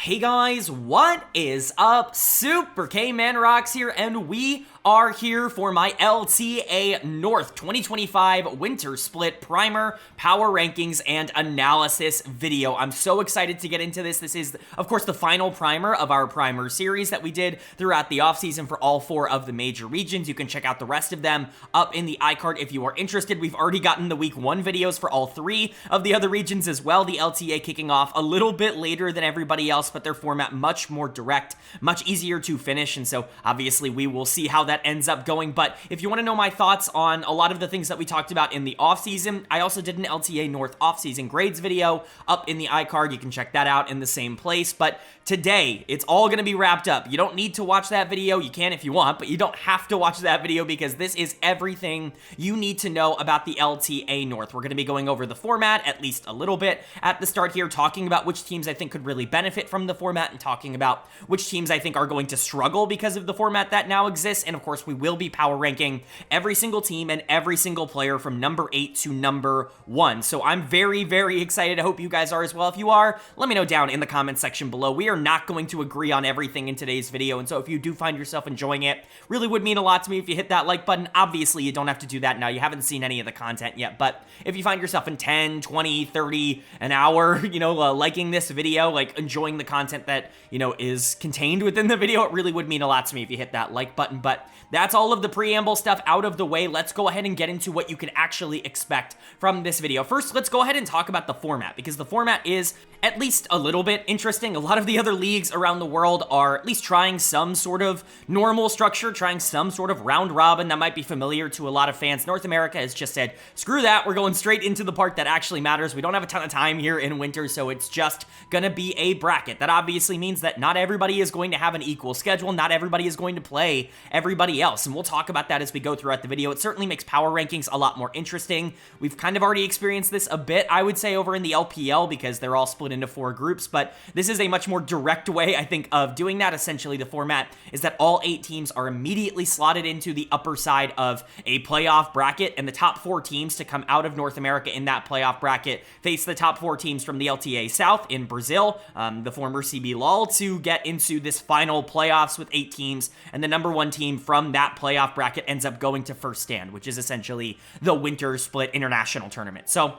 Hey guys, what is up? Super K-Man Rocks here, and we are here for my LTA North 2025 Winter Split Primer, Power Rankings, and Analysis video. I'm so excited to get into this. This is, of course, the final primer of our primer series that we did throughout the offseason for all 4 of the major regions. You can check out the rest of them up in the iCard if you are interested. We've already gotten the Week 1 videos for all 3 of the other regions as well. The LTA kicking off a little bit later than everybody else, but their format much more direct, much easier to finish, and so obviously we will see how that ends up going. But if you want to know my thoughts on a lot of the things that we talked about in the offseason, I also did an LTA North offseason grades video up in the iCard. You can check that out in the same place. But today, it's all going to be wrapped up. You don't need to watch that video. You can if you want, but you don't have to watch that video because this is everything you need to know about the LTA North. We're going to be going over the format at least a little bit at the start here, talking about which teams I think could really benefit from the format and talking about which teams I think are going to struggle because of the format that now exists. And of course, we will be power ranking every single team and every single player from number 8 to number 1. So I'm very, very excited. I hope you guys are as well. If you are, let me know down in the comment section below. We are not going to agree on everything in today's video, and so if you do find yourself enjoying it, really would mean a lot to me if you hit that like button. Obviously, you don't have to do that now. You haven't seen any of the content yet, but if you find yourself in 10, 20, 30, an hour, liking this video, like enjoying the content that, is contained within the video, it really would mean a lot to me if you hit that like button. But that's all of the preamble stuff out of the way. Let's go ahead and get into what you can actually expect from this video. First, let's go ahead and talk about the format, because the format is at least a little bit interesting. A lot of the other leagues around the world are at least trying some sort of normal structure, trying some sort of round robin that might be familiar to a lot of fans. North America has just said, screw that, we're going straight into the part that actually matters. We don't have a ton of time here in winter, so it's just gonna be a bracket. That obviously means that not everybody is going to have an equal schedule. Not everybody is going to play everybody else, and we'll talk about that as we go throughout the video. It certainly makes power rankings a lot more interesting. We've kind of already experienced this a bit, I would say, over in the LPL, because they're all split into 4 groups, but this is a much more direct way, I think, of doing that. Essentially, the format is that all 8 teams are immediately slotted into the upper side of a playoff bracket, and the top 4 teams to come out of North America in that playoff bracket face the top 4 teams from the LTA South in Brazil, the former CB Lol, to get into this final playoffs with 8 teams, and the number 1 team from that playoff bracket ends up going to first stand, which is essentially the Winter Split International Tournament. So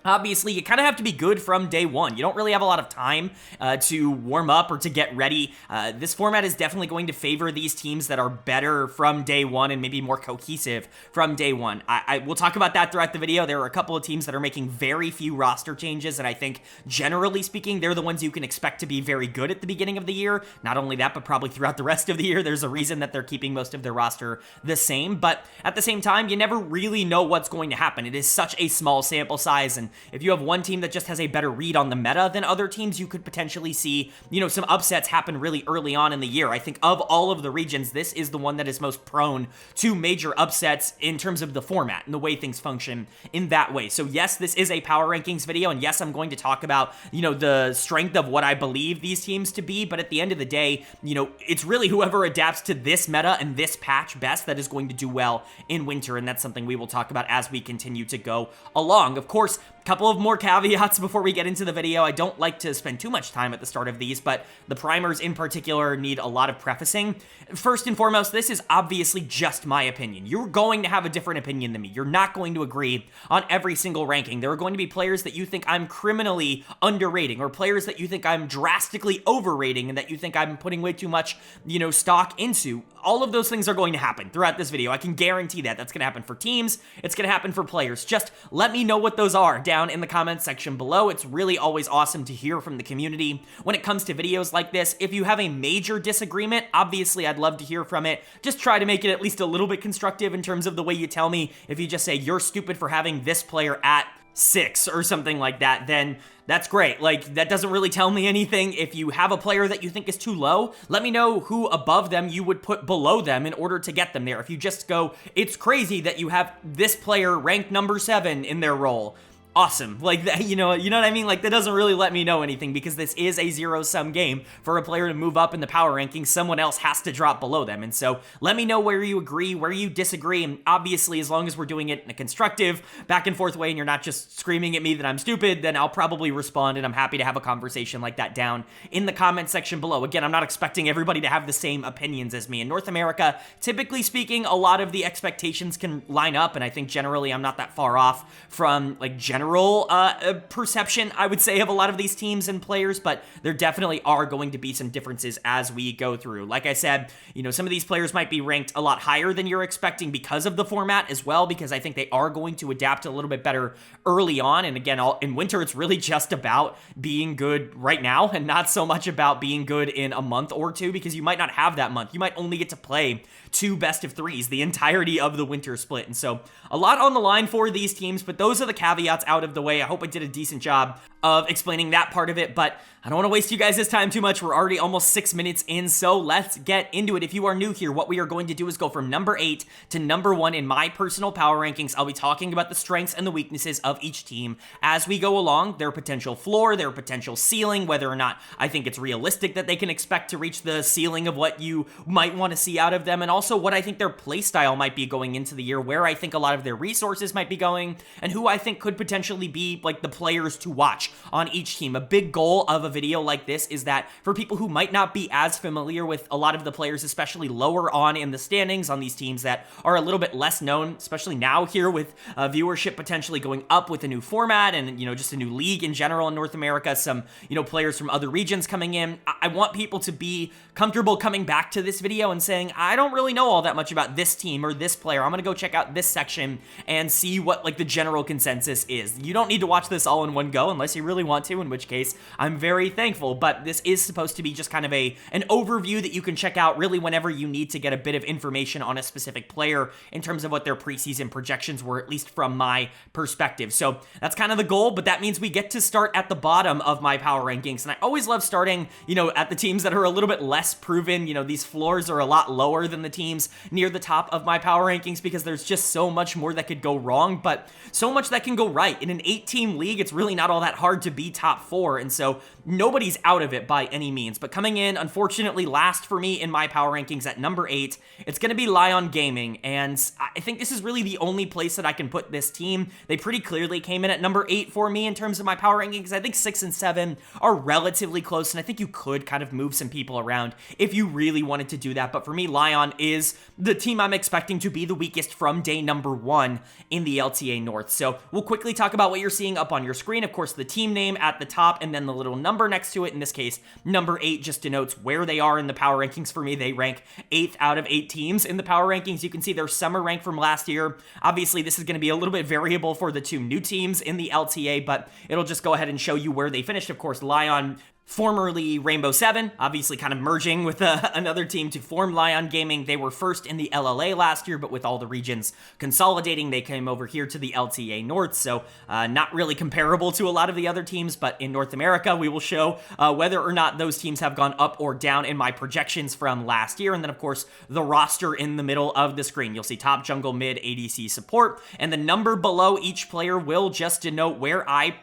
obviously, you kind of have to be good from day 1. You don't really have a lot of time to warm up or to get ready. This format is definitely going to favor these teams that are better from day 1 and maybe more cohesive from day 1. I will talk about that throughout the video. There are a couple of teams that are making very few roster changes, and I think, generally speaking, they're the ones you can expect to be very good at the beginning of the year. Not only that, but probably throughout the rest of the year. There's a reason that they're keeping most of their roster the same, but at the same time, you never really know what's going to happen. It is such a small sample size, and if you have one team that just has a better read on the meta than other teams, you could potentially see, some upsets happen really early on in the year. I think of all of the regions, this is the one that is most prone to major upsets in terms of the format and the way things function in that way. So yes, this is a power rankings video, and yes, I'm going to talk about, the strength of what I believe these teams to be, but at the end of the day, it's really whoever adapts to this meta and this patch best that is going to do well in winter, and that's something we will talk about as we continue to go along. Of course, couple of more caveats before we get into the video. I don't like to spend too much time at the start of these, but the primers in particular need a lot of prefacing. First and foremost, this is obviously just my opinion. You're going to have a different opinion than me. You're not going to agree on every single ranking. There are going to be players that you think I'm criminally underrating, or players that you think I'm drastically overrating, and that you think I'm putting way too much, stock into. All of those things are going to happen throughout this video. I can guarantee that. That's going to happen for teams. It's going to happen for players. Just let me know what those are down in the comments section below. It's really always awesome to hear from the community when it comes to videos like this. If you have a major disagreement, obviously I'd love to hear from it. Just try to make it at least a little bit constructive in terms of the way you tell me. If you just say you're stupid for having this player at 6 or something like that, then that's great. Like, that doesn't really tell me anything. If you have a player that you think is too low, let me know who above them you would put below them in order to get them there. If you just go, it's crazy that you have this player ranked number 7 in their role, awesome. Like that, you know what I mean? Like that doesn't really let me know anything because this is a zero-sum game. For a player to move up in the power rankings, someone else has to drop below them. And so let me know where you agree, where you disagree. And obviously, as long as we're doing it in a constructive, back and forth way, and you're not just screaming at me that I'm stupid, then I'll probably respond, and I'm happy to have a conversation like that down in the comment section below. Again, I'm not expecting everybody to have the same opinions as me. In North America, typically speaking, a lot of the expectations can line up, and I think generally I'm not that far off from like general perception, I would say, of a lot of these teams and players, but there definitely are going to be some differences as we go through. Like I said, some of these players might be ranked a lot higher than you're expecting because of the format as well, because I think they are going to adapt a little bit better early on. And again, in winter, it's really just about being good right now and not so much about being good in a month or two, because you might not have that month. You might only get to play 2 best of 3s the entirety of the winter split. And so a lot on the line for these teams, but those are the caveats out of the way. I hope I did a decent job of explaining that part of it, but I don't want to waste you guys' time too much. We're already almost 6 minutes in, so let's get into it. If you are new here, what we are going to do is go from number 8 to number 1 in my personal power rankings. I'll be talking about the strengths and the weaknesses of each team as we go along, their potential floor, their potential ceiling, whether or not I think it's realistic that they can expect to reach the ceiling of what you might want to see out of them, and also what I think their playstyle might be going into the year, where I think a lot of their resources might be going, and who I think could potentially be like the players to watch on each team. A big goal of a video like this is that for people who might not be as familiar with a lot of the players, especially lower on in the standings on these teams that are a little bit less known, especially now here with viewership potentially going up with a new format and, just a new league in general in North America, some, players from other regions coming in. I want people to be comfortable coming back to this video and saying, I don't really know all that much about this team or this player. I'm going to go check out this section and see what like the general consensus is. You don't need to watch this all in one go unless you really want to, in which case I'm very thankful, but this is supposed to be just kind of an overview that you can check out really whenever you need to get a bit of information on a specific player in terms of what their preseason projections were, at least from my perspective. So that's kind of the goal, but that means we get to start at the bottom of my power rankings, and I always love starting, at the teams that are a little bit less proven. These floors are a lot lower than the teams near the top of my power rankings because there's just so much more that could go wrong, but so much that can go right. In an 8-team league, it's really not all that hard to be top 4, and so nobody's out of it by any means. But coming in, unfortunately, last for me in my power rankings at number 8, it's going to be Lyon Gaming, and I think this is really the only place that I can put this team. They pretty clearly came in at number 8 for me in terms of my power rankings. I think 6 and 7 are relatively close, and I think you could kind of move some people around if you really wanted to do that. But for me, Lyon is the team I'm expecting to be the weakest from day number 1 in the LTA North. So we'll quickly talk about what you're seeing up on your screen. Of course, the team name at the top and then the little number next to it. In this case, number 8 just denotes where they are in the power rankings for me. They rank 8th out of 8 teams in the power rankings. You can see their summer rank from last year. Obviously, this is going to be a little bit variable for the 2 new teams in the LTA, but it'll just go ahead and show you where they finished. Of course, Lyon, formerly Rainbow 7, obviously kind of merging with another team to form Lyon Gaming. They were first in the LLA last year, but with all the regions consolidating, they came over here to the LTA North, so not really comparable to a lot of the other teams, but in North America, we will show whether or not those teams have gone up or down in my projections from last year. And then, of course, the roster in the middle of the screen. You'll see top, jungle, mid, ADC support, and the number below each player will just denote where I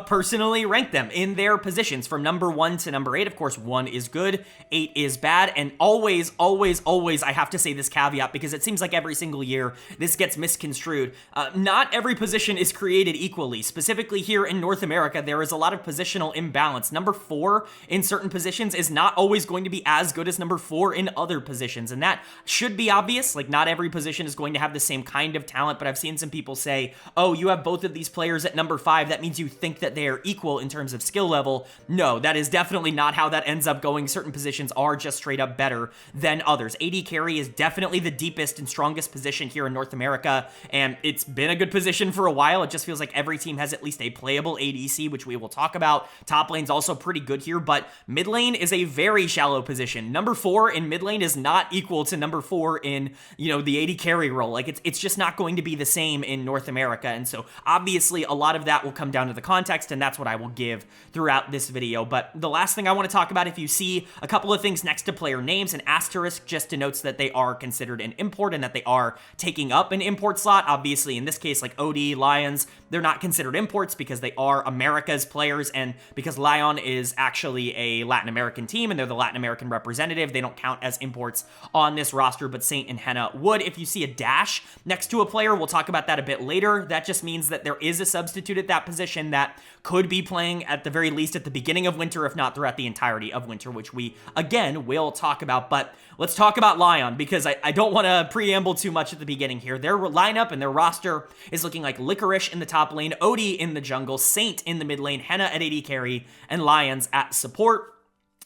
personally rank them in their positions from number 1 to number 8. Of course, 1 is good, 8 is bad, and always, always, always, I have to say this caveat because it seems like every single year this gets misconstrued. Not every position is created equally. Specifically here in North America, there is a lot of positional imbalance. Number 4 in certain positions is not always going to be as good as number 4 in other positions, and that should be obvious. Like, not every position is going to have the same kind of talent, but I've seen some people say, oh, you have both of these players at number 5, that means you think that they are equal in terms of skill level. No, that is definitely not how that ends up going. Certain positions are just straight up better than others. AD carry is definitely the deepest and strongest position here in North America, and it's been a good position for a while. It just feels like every team has at least a playable ADC, which we will talk about. Top lane's also pretty good here, but mid lane is a very shallow position. Number 4 in mid lane is not equal to number 4 in, the AD carry role. Like, it's just not going to be the same in North America, and so obviously a lot of that will come down to the context, and that's what I will give throughout this video. But the last thing I want to talk about, if you see a couple of things next to player names, an asterisk just denotes that they are considered an import and that they are taking up an import slot. Obviously, in this case, like OD, Lions, they're not considered imports because they are America's players, and because Lyon is actually a Latin American team and they're the Latin American representative, they don't count as imports on this roster, but Saint and Henna would. If you see a dash next to a player, we'll talk about that a bit later. That just means that there is a substitute at that position that could be playing at the very least at the beginning of winter, if not throughout the entirety of winter, which we, again, will talk about. But let's talk about Lyon, because I don't want to preamble too much at the beginning here. Their lineup and their roster is looking like Licorice in the top lane, Odie in the jungle, Saint in the mid lane, Henna at AD carry, and Lions at support.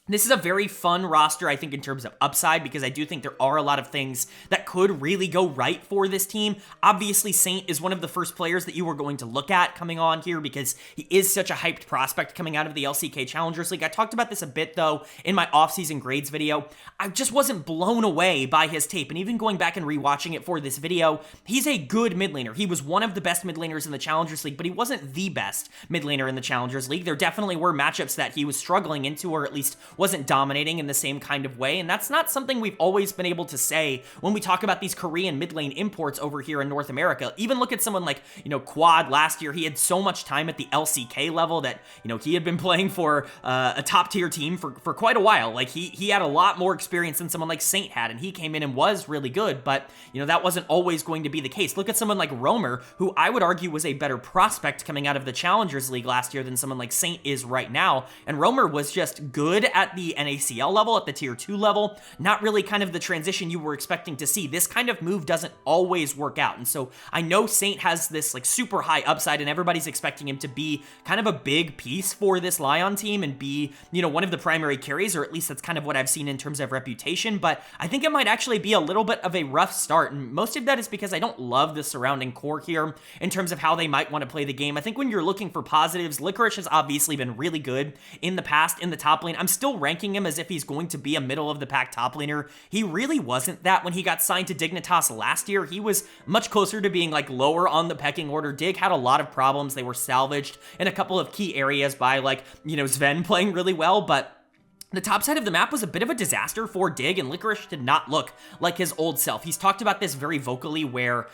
This is a very fun roster, I think, in terms of upside, because I do think there are a lot of things that could really go right for this team. Obviously, Saint is one of the first players that you were going to look at coming on here because he is such a hyped prospect coming out of the LCK Challengers League. I talked about this a bit, though, in my offseason grades video. I just wasn't blown away by his tape, and even going back and rewatching it for this video, he's a good mid laner. He was one of the best mid laners in the Challengers League, but he wasn't the best mid laner in the Challengers League. There definitely were matchups that he was struggling into, or at least wasn't dominating in the same kind of way, and that's not something we've always been able to say when we talk about these Korean mid lane imports over here in North America. Even look at someone like, Quad last year. He had so much time at the LCK level that, he had been playing for a top tier team for quite a while. Like, he had a lot more experience than someone like Saint had, and he came in and was really good, but, that wasn't always going to be the case. Look at someone like Roamer, who I would argue was a better prospect coming out of the Challengers League last year than someone like Saint is right now, and Roamer was just good at the NACL level, at the tier 2 level, not really kind of the transition you were expecting to see. This kind of move doesn't always work out, and so I know Saint has this like super high upside, and everybody's expecting him to be kind of a big piece for this Lyon team and be, one of the primary carries, or at least that's kind of what I've seen in terms of reputation, but I think it might actually be a little bit of a rough start, and most of that is because I don't love the surrounding core here in terms of how they might want to play the game. I think when you're looking for positives, Licorice has obviously been really good in the past in the top lane. I'm still ranking him as if he's going to be a middle of the pack top laner. He really wasn't that when he got signed to Dignitas last year. He was much closer to being like lower on the pecking order. Dig had a lot of problems. They were salvaged in a couple of key areas by Sven playing really well, but the top side of the map was a bit of a disaster for Dig, and Licorice did not look like his old self. He's talked about this very vocally, where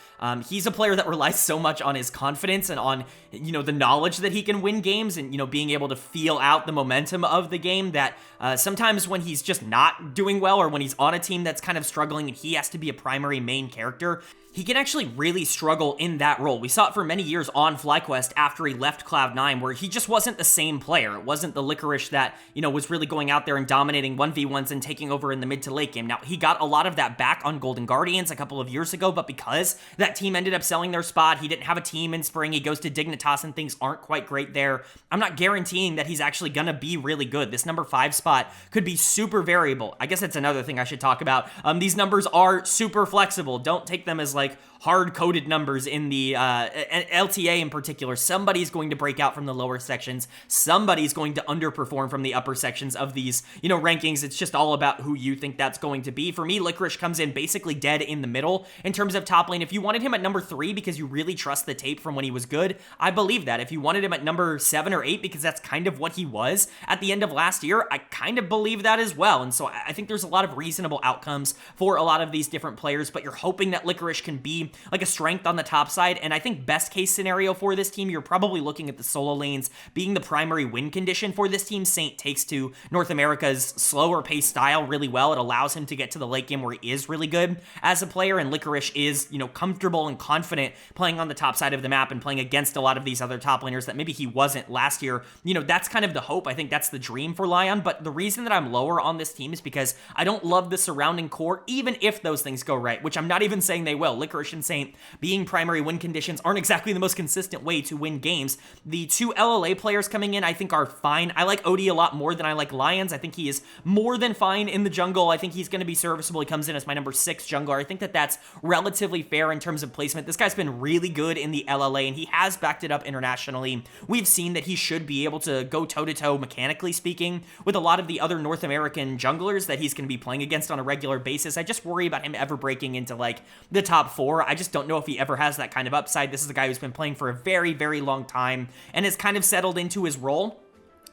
he's a player that relies so much on his confidence and on, the knowledge that he can win games and, being able to feel out the momentum of the game, that sometimes when he's just not doing well, or when he's on a team that's kind of struggling and he has to be a primary main character, he can actually really struggle in that role. We saw it for many years on FlyQuest after he left Cloud9, where he just wasn't the same player. It wasn't the Licorice that, was really going out there and dominating 1v1s and taking over in the mid to late game. Now, he got a lot of that back on Golden Guardians a couple of years ago, but because that team ended up selling their spot, he didn't have a team in spring, he goes to Dignitas and things aren't quite great there. I'm not guaranteeing that he's actually gonna be really good. This number 5 spot could be super variable. I guess that's another thing I should talk about. These numbers are super flexible. Don't take them as like hard-coded numbers in the LTA in particular. Somebody's going to break out from the lower sections. Somebody's going to underperform from the upper sections of these, rankings. It's just all about who you think that's going to be. For me, Licorice comes in basically dead in the middle in terms of top lane. If you wanted him at number 3 because you really trust the tape from when he was good, I believe that. If you wanted him at number 7 or 8 because that's kind of what he was at the end of last year, I kind of believe that as well. And so I think there's a lot of reasonable outcomes for a lot of these different players, but you're hoping that Licorice can be like a strength on the top side. And I think best case scenario for this team, you're probably looking at the solo lanes being the primary win condition for this team. Saint takes to North America's slower pace style really well. It allows him to get to the late game where he is really good as a player, and Licorice is, comfortable and confident playing on the top side of the map and playing against a lot of these other top laners that maybe he wasn't last year. That's kind of the hope. I think that's the dream for Lyon, but the reason that I'm lower on this team is because I don't love the surrounding core, even if those things go right, which I'm not even saying they will. Licorice and Saint being primary win conditions aren't exactly the most consistent way to win games. The 2 LLA players coming in, I think, are fine. I like Odie a lot more than I like Lions. I think he is more than fine in the jungle. I think he's going to be serviceable. He comes in as my number 6 jungler. I think that that's relatively fair in terms of placement. This guy's been really good in the LLA, and he has backed it up internationally. We've seen that he should be able to go toe-to-toe, mechanically speaking, with a lot of the other North American junglers that he's going to be playing against on a regular basis. I just worry about him ever breaking into, like, the top top 4. I just don't know if he ever has that kind of upside. This is a guy who's been playing for a very, very long time and has kind of settled into his role.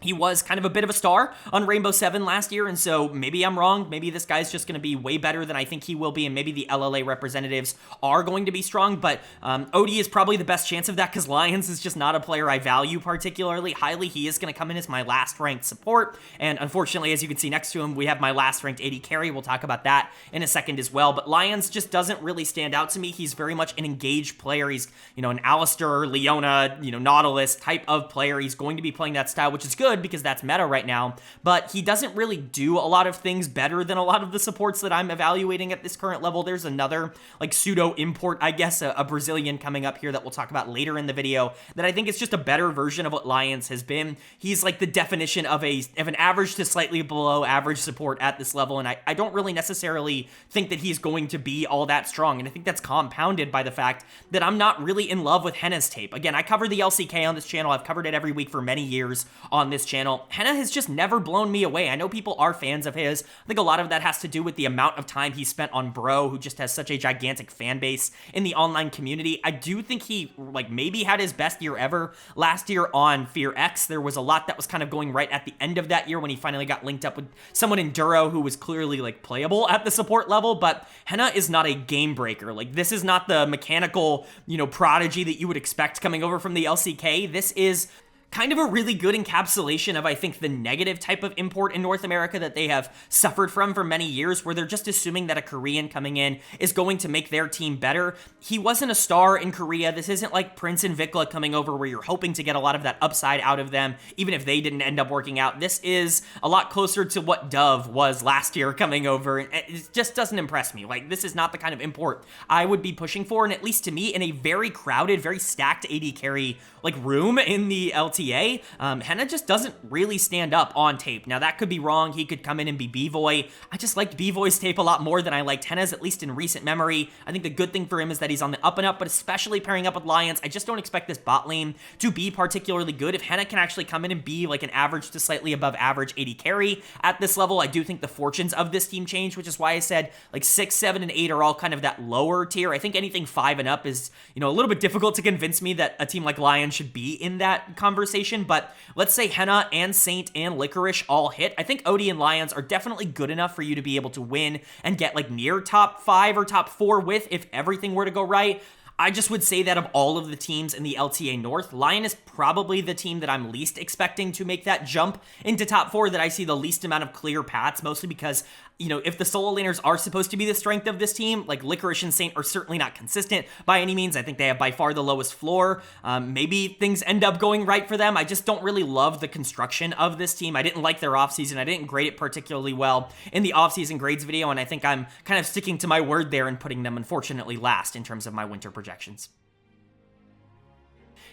He was kind of a bit of a star on Rainbow 7 last year, and so maybe I'm wrong. Maybe this guy's just going to be way better than I think he will be, and maybe the LLA representatives are going to be strong, but Odie is probably the best chance of that because Lions is just not a player I value particularly highly. He is going to come in as my last ranked support, and unfortunately, as you can see next to him, we have my last ranked AD carry. We'll talk about that in a second as well, but Lions just doesn't really stand out to me. He's very much an engaged player. He's, an Alistair, Leona, Nautilus type of player. He's going to be playing that style, which is good because that's meta right now, but he doesn't really do a lot of things better than a lot of the supports that I'm evaluating at this current level. There's another pseudo import, I guess, a Brazilian coming up here that we'll talk about later in the video that I think is just a better version of what Lions has been. He's like the definition of an average to slightly below average support at this level, and I don't really necessarily think that he's going to be all that strong, and I think that's compounded by the fact that I'm not really in love with Henna's tape. Again, I cover the LCK on this channel. I've covered it every week for many years on this channel. Henna has just never blown me away. I know people are fans of his. I think a lot of that has to do with the amount of time he spent on Bro, who just has such a gigantic fan base in the online community. I do think he maybe had his best year ever last year on Fear X. There was a lot that was kind of going right at the end of that year when he finally got linked up with someone in Duro who was clearly playable at the support level, but Henna is not a game breaker. This is not the mechanical, prodigy that you would expect coming over from the LCK. This is kind of a really good encapsulation of, I think, the negative type of import in North America that they have suffered from for many years, where they're just assuming that a Korean coming in is going to make their team better. He wasn't a star in Korea. This isn't like Prince and Vikla coming over where you're hoping to get a lot of that upside out of them, even if they didn't end up working out. This is a lot closer to what Dove was last year coming over. It just doesn't impress me. This is not the kind of import I would be pushing for, and at least to me, in a very crowded, very stacked AD carry room in the LTA, Henna just doesn't really stand up on tape. Now, that could be wrong. He could come in and be B-Voy. I just liked B-Voy's tape a lot more than I liked Henna's, at least in recent memory. I think the good thing for him is that he's on the up and up, but especially pairing up with Lions, I just don't expect this bot lane to be particularly good. If Henna can actually come in and be an average to slightly above average AD carry at this level, I do think the fortunes of this team change, which is why I said 6, 7, and 8 are all kind of that lower tier. I think anything 5 and up is, a little bit difficult to convince me that a team like Lions should be in that conversation, but let's say Henna and Saint and Licorice all hit. I think Odie and Lions are definitely good enough for you to be able to win and get near top 5 or top 4 with if everything were to go right. I just would say that of all of the teams in the LTA North, Lion is probably the team that I'm least expecting to make that jump into top 4, that I see the least amount of clear paths, mostly because, if the solo laners are supposed to be the strength of this team, Licorice and Saint are certainly not consistent by any means. I think they have by far the lowest floor. Maybe things end up going right for them. I just don't really love the construction of this team. I didn't like their offseason. I didn't grade it particularly well in the offseason grades video, and I think I'm kind of sticking to my word there and putting them, unfortunately, last in terms of my winter projections.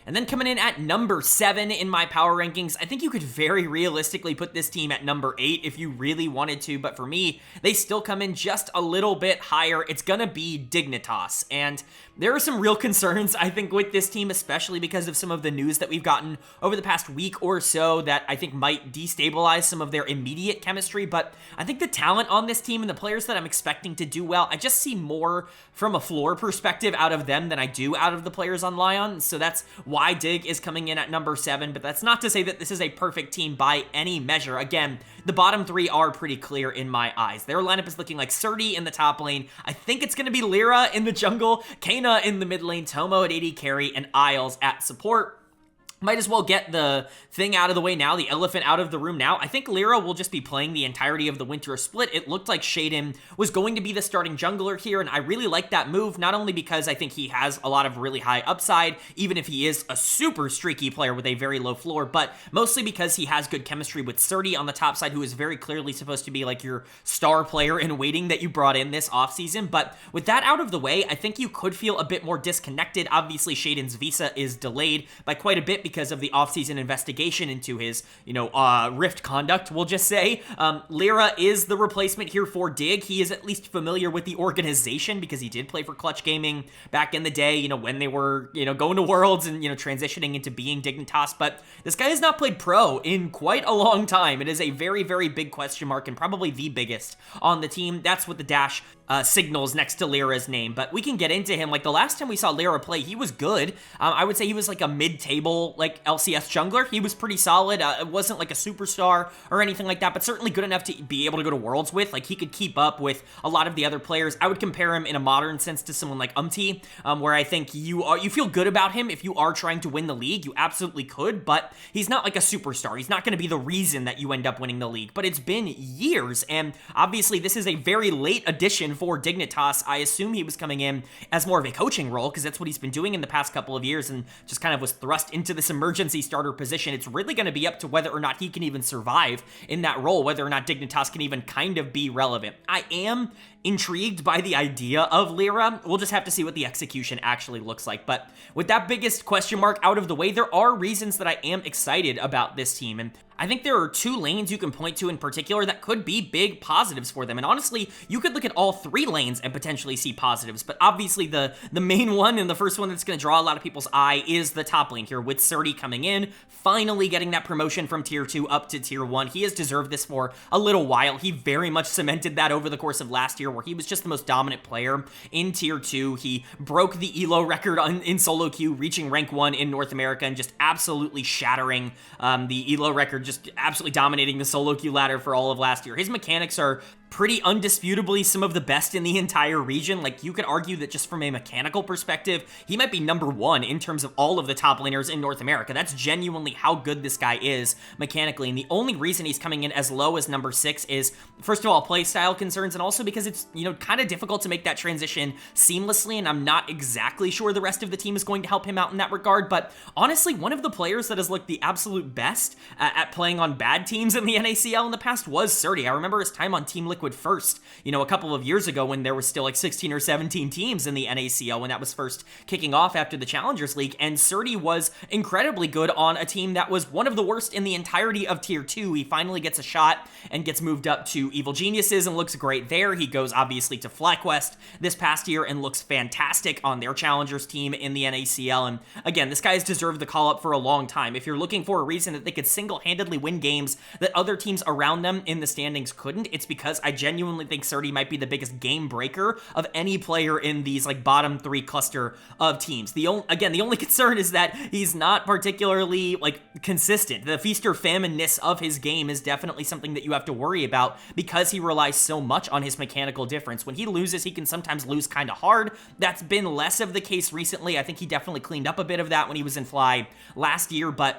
And then coming in at number 7 in my power rankings, I think you could very realistically put this team at number 8 if you really wanted to, but for me, they still come in just a little bit higher. It's gonna be Dignitas, and there are some real concerns, I think, with this team, especially because of some of the news that we've gotten over the past week or so that I think might destabilize some of their immediate chemistry, but I think the talent on this team and the players that I'm expecting to do well, I just see more from a floor perspective out of them than I do out of the players on Lyon, so that's why Dig is coming in at number 7, but that's not to say that this is a perfect team by any measure. Again, the bottom 3 are pretty clear in my eyes. Their lineup is looking like Surdy in the top lane. I think it's going to be Lyra in the jungle, Kana in the mid lane, Tomo at AD carry, and Isles at support. Might as well get the thing out of the way now, the elephant out of the room now. I think Lyra will just be playing the entirety of the winter split. It looked like Shaden was going to be the starting jungler here, and I really like that move, not only because I think he has a lot of really high upside, even if he is a super streaky player with a very low floor, but mostly because he has good chemistry with Surdy on the top side, who is very clearly supposed to be your star player in waiting that you brought in this offseason. But with that out of the way, I think you could feel a bit more disconnected. Obviously, Shaden's visa is delayed by quite a bit because of the offseason investigation into his, Rift conduct, we'll just say. Lyra is the replacement here for Dig. He is at least familiar with the organization because he did play for Clutch Gaming back in the day, when they were, going to Worlds and, transitioning into being Dignitas. But this guy has not played pro in quite a long time. It is a very, very big question mark and probably the biggest on the team. That's what the dash signals next to Lyra's name, but we can get into him. Like, the last time we saw Lyra play, he was good. I would say he was like a mid-table, like, LCS jungler. He was pretty solid. It wasn't like a superstar or anything like that, but certainly good enough to be able to go to Worlds with. Like, he could keep up with a lot of the other players. I would compare him in a modern sense to someone like where I think you feel good about him if you are trying to win the league. You absolutely could, but he's not like a superstar. He's not going to be the reason that you end up winning the league, but it's been years, and obviously this is a very late addition for Dignitas. I assume he was coming in as more of a coaching role because that's what he's been doing in the past couple of years and just kind of was thrust into this emergency starter position. It's really going to be up to whether or not he can even survive in that role, whether or not Dignitas can even kind of be relevant. I am intrigued by the idea of Lyra. We'll just have to see what the execution actually looks like. But with that biggest question mark out of the way, there are reasons that I am excited about this team. And I think there are two lanes you can point to in particular that could be big positives for them. And honestly, you could look at all three lanes and potentially see positives. But obviously the main one and the first one that's going to draw a lot of people's eye is the top lane here, with Surdy coming in, finally getting that promotion from tier 2 up to tier 1. He has deserved this for a little while. He very much cemented that over the course of last year, where he was just the most dominant player in tier 2. He broke the ELO record in solo queue, reaching rank 1 in North America and just absolutely shattering the ELO record, just absolutely dominating the solo queue ladder for all of last year. His mechanics are pretty undisputably some of the best in the entire region. Like, you could argue that just from a mechanical perspective, he might be number 1 in terms of all of the top laners in North America. That's genuinely how good this guy is mechanically, and the only reason he's coming in as low as number 6 is, first of all, playstyle concerns, and also because it's, kind of difficult to make that transition seamlessly, and I'm not exactly sure the rest of the team is going to help him out in that regard. But honestly, one of the players that has looked the absolute best at playing on bad teams in the NACL in the past was Surdy. I remember his time on Team Liquid first, a couple of years ago when there was still like 16 or 17 teams in the NACL when that was first kicking off after the Challengers League, and Surdy was incredibly good on a team that was one of the worst in the entirety of tier 2. He finally gets a shot and gets moved up to Evil Geniuses and looks great there. He goes obviously to FlyQuest this past year and looks fantastic on their Challengers team in the NACL, and again, this guy has deserved the call up for a long time. If you're looking for a reason that they could single-handedly win games that other teams around them in the standings couldn't, it's because I genuinely think Surdy might be the biggest game breaker of any player in these like bottom 3 cluster of teams. The only concern is that he's not particularly like consistent. The feast or famine-ness of his game is definitely something that you have to worry about because he relies so much on his mechanical difference. When he loses, he can sometimes lose kind of hard. That's been less of the case recently. I think he definitely cleaned up a bit of that when he was in Fly last year, but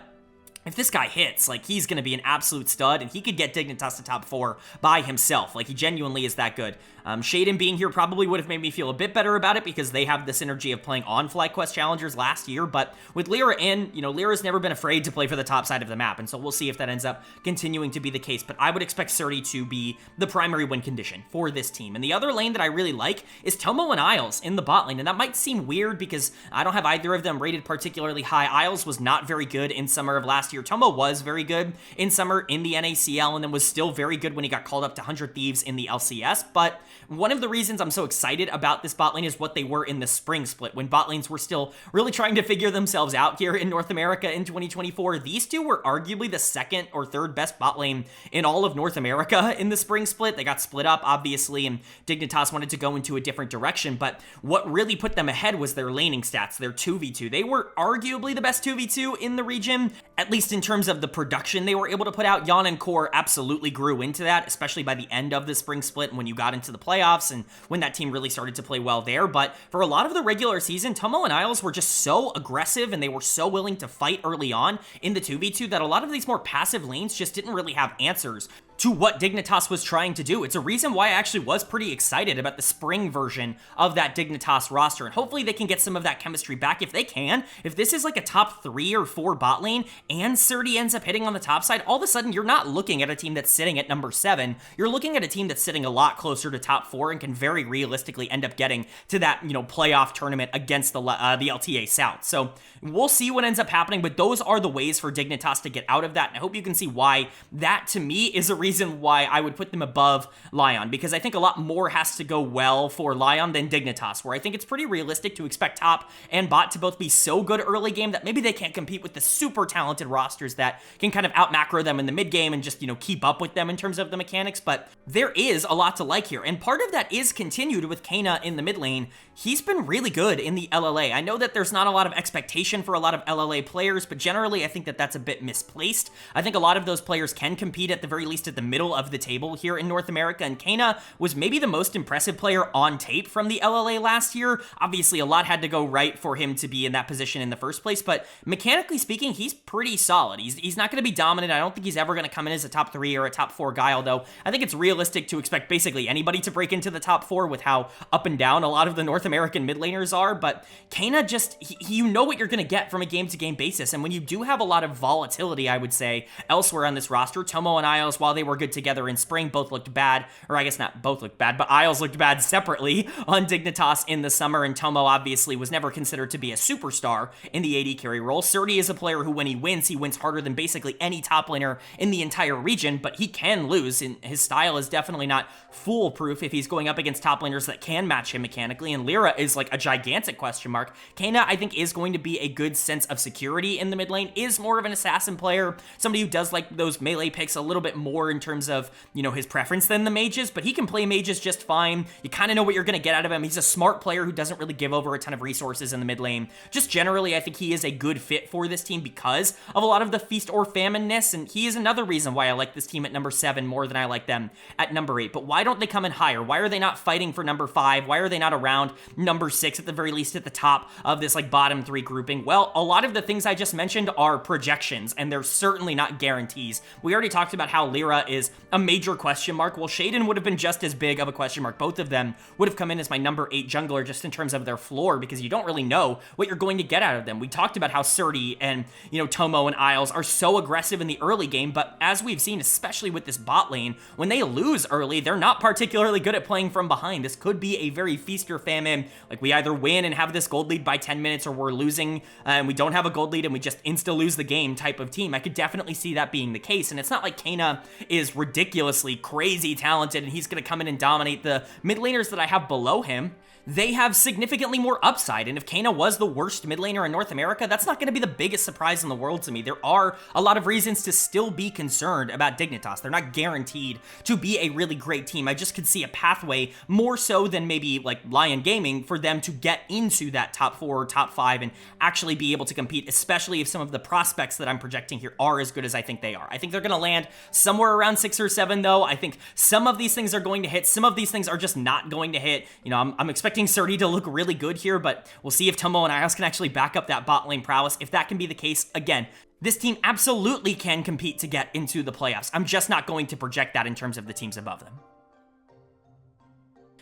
if this guy hits, like, he's going to be an absolute stud, and he could get Dignitas to top 4 by himself. Like, he genuinely is that good. Shaden being here probably would have made me feel a bit better about it because they have the synergy of playing on FlyQuest Challengers last year, but with Lyra in, Lyra's never been afraid to play for the top side of the map, and so we'll see if that ends up continuing to be the case, but I would expect Surdy to be the primary win condition for this team. And the other lane that I really like is Tomo and Isles in the bot lane, and that might seem weird because I don't have either of them rated particularly high. Isles was not very good in summer of last year. Tomo was very good in summer in the NACL and then was still very good when he got called up to 100 Thieves in the LCS, but one of the reasons I'm so excited about this bot lane is what they were in the spring split, when bot lanes were still really trying to figure themselves out here in North America in 2024. These two were arguably the second or third best bot lane in all of North America in the spring split. They got split up, obviously, and Dignitas wanted to go into a different direction, but what really put them ahead was their laning stats, their 2v2. They were arguably the best 2v2 in the region, at least in terms of the production they were able to put out. Jan and Core absolutely grew into that, especially by the end of the spring split when you got into the playoffs and when that team really started to play well there. But for a lot of the regular season, Tomo and Isles were just so aggressive and they were so willing to fight early on in the 2v2 that a lot of these more passive lanes just didn't really have answers to what Dignitas was trying to do. It's a reason why I actually was pretty excited about the spring version of that Dignitas roster, and hopefully they can get some of that chemistry back if they can. If this is like a top 3 or 4 bot lane and Surdy ends up hitting on the top side, all of a sudden you're not looking at a team that's sitting at number 7. You're looking at a team that's sitting a lot closer to top 4 and can very realistically end up getting to that, playoff tournament against the LTA South. So we'll see what ends up happening, but those are the ways for Dignitas to get out of that, and I hope you can see why that to me is a reason why I would put them above Lyon, because I think a lot more has to go well for Lyon than Dignitas, where I think it's pretty realistic to expect top and bot to both be so good early game that maybe they can't compete with the super talented rosters that can kind of out macro them in the mid game and just, keep up with them in terms of the mechanics. But there is a lot to like here, and part of that is continued with Kena in the mid lane. He's been really good in the LLA. I know that there's not a lot of expectation for a lot of LLA players, but generally I think that that's a bit misplaced. I think a lot of those players can compete at the very least at the middle of the table here in North America, and Kena was maybe the most impressive player on tape from the LLA last year. Obviously, a lot had to go right for him to be in that position in the first place, but mechanically speaking, he's pretty solid. He's not going to be dominant. I don't think he's ever going to come in as a top 3 or a top 4 guy, although I think it's realistic to expect basically anybody to break into the top 4 with how up and down a lot of the North American mid laners are. But Kena just, you know what you're going to get from a game-to-game basis, and when you do have a lot of volatility, I would say, elsewhere on this roster, Tomo and Isles, while they were good together in spring, both looked bad, or I guess not both looked bad, but Isles looked bad separately on Dignitas in the summer, and Tomo obviously was never considered to be a superstar in the AD carry role. Surdy is a player who, when he wins harder than basically any top laner in the entire region, but he can lose, and his style is definitely not foolproof if he's going up against top laners that can match him mechanically, and Lyra is like a gigantic question mark. Kena, I think, is going to be a good sense of security in the mid lane, is more of an assassin player, somebody who does like those melee picks a little bit more in terms of, his preference than the mages, but he can play mages just fine. You kind of know what you're going to get out of him. He's a smart player who doesn't really give over a ton of resources in the mid lane. Just generally, I think he is a good fit for this team because of a lot of the feast or famine-ness, and he is another reason why I like this team at number 7 more than I like them at number 8. But why don't they come in higher? Why are they not fighting for number 5? Why are they not around number 6, at the very least at the top of this bottom 3 grouping? Well, a lot of the things I just mentioned are projections, and they're certainly not guarantees. We already talked about how Lyra is a major question mark. Well, Shaden would have been just as big of a question mark. Both of them would have come in as my number 8 jungler just in terms of their floor, because you don't really know what you're going to get out of them. We talked about how Surdy and, Tomo and Isles are so aggressive in the early game, but as we've seen, especially with this bot lane, when they lose early, they're not particularly good at playing from behind. This could be a very feast or famine. Like, we either win and have this gold lead by 10 minutes, or we're losing and we don't have a gold lead and we just insta-lose the game type of team. I could definitely see that being the case, and it's not like Kena is ridiculously crazy talented and he's going to come in and dominate the mid laners that I have below him. They have significantly more upside, and if Kena was the worst mid laner in North America, that's not going to be the biggest surprise in the world to me. There are a lot of reasons to still be concerned about Dignitas. They're not guaranteed to be a really great team. I just could see a pathway, more so than maybe like Lyon Gaming, for them to get into that top 4 or top 5 and actually be able to compete, especially if some of the prospects that I'm projecting here are as good as I think they are. I think they're going to land somewhere around 6 or 7, though. I think some of these things are going to hit. Some of these things are just not going to hit. I'm expecting Surdy to look really good here, but we'll see if Tomo and Isles can actually back up that bot lane prowess. If that can be the case, again, this team absolutely can compete to get into the playoffs. I'm just not going to project that in terms of the teams above them.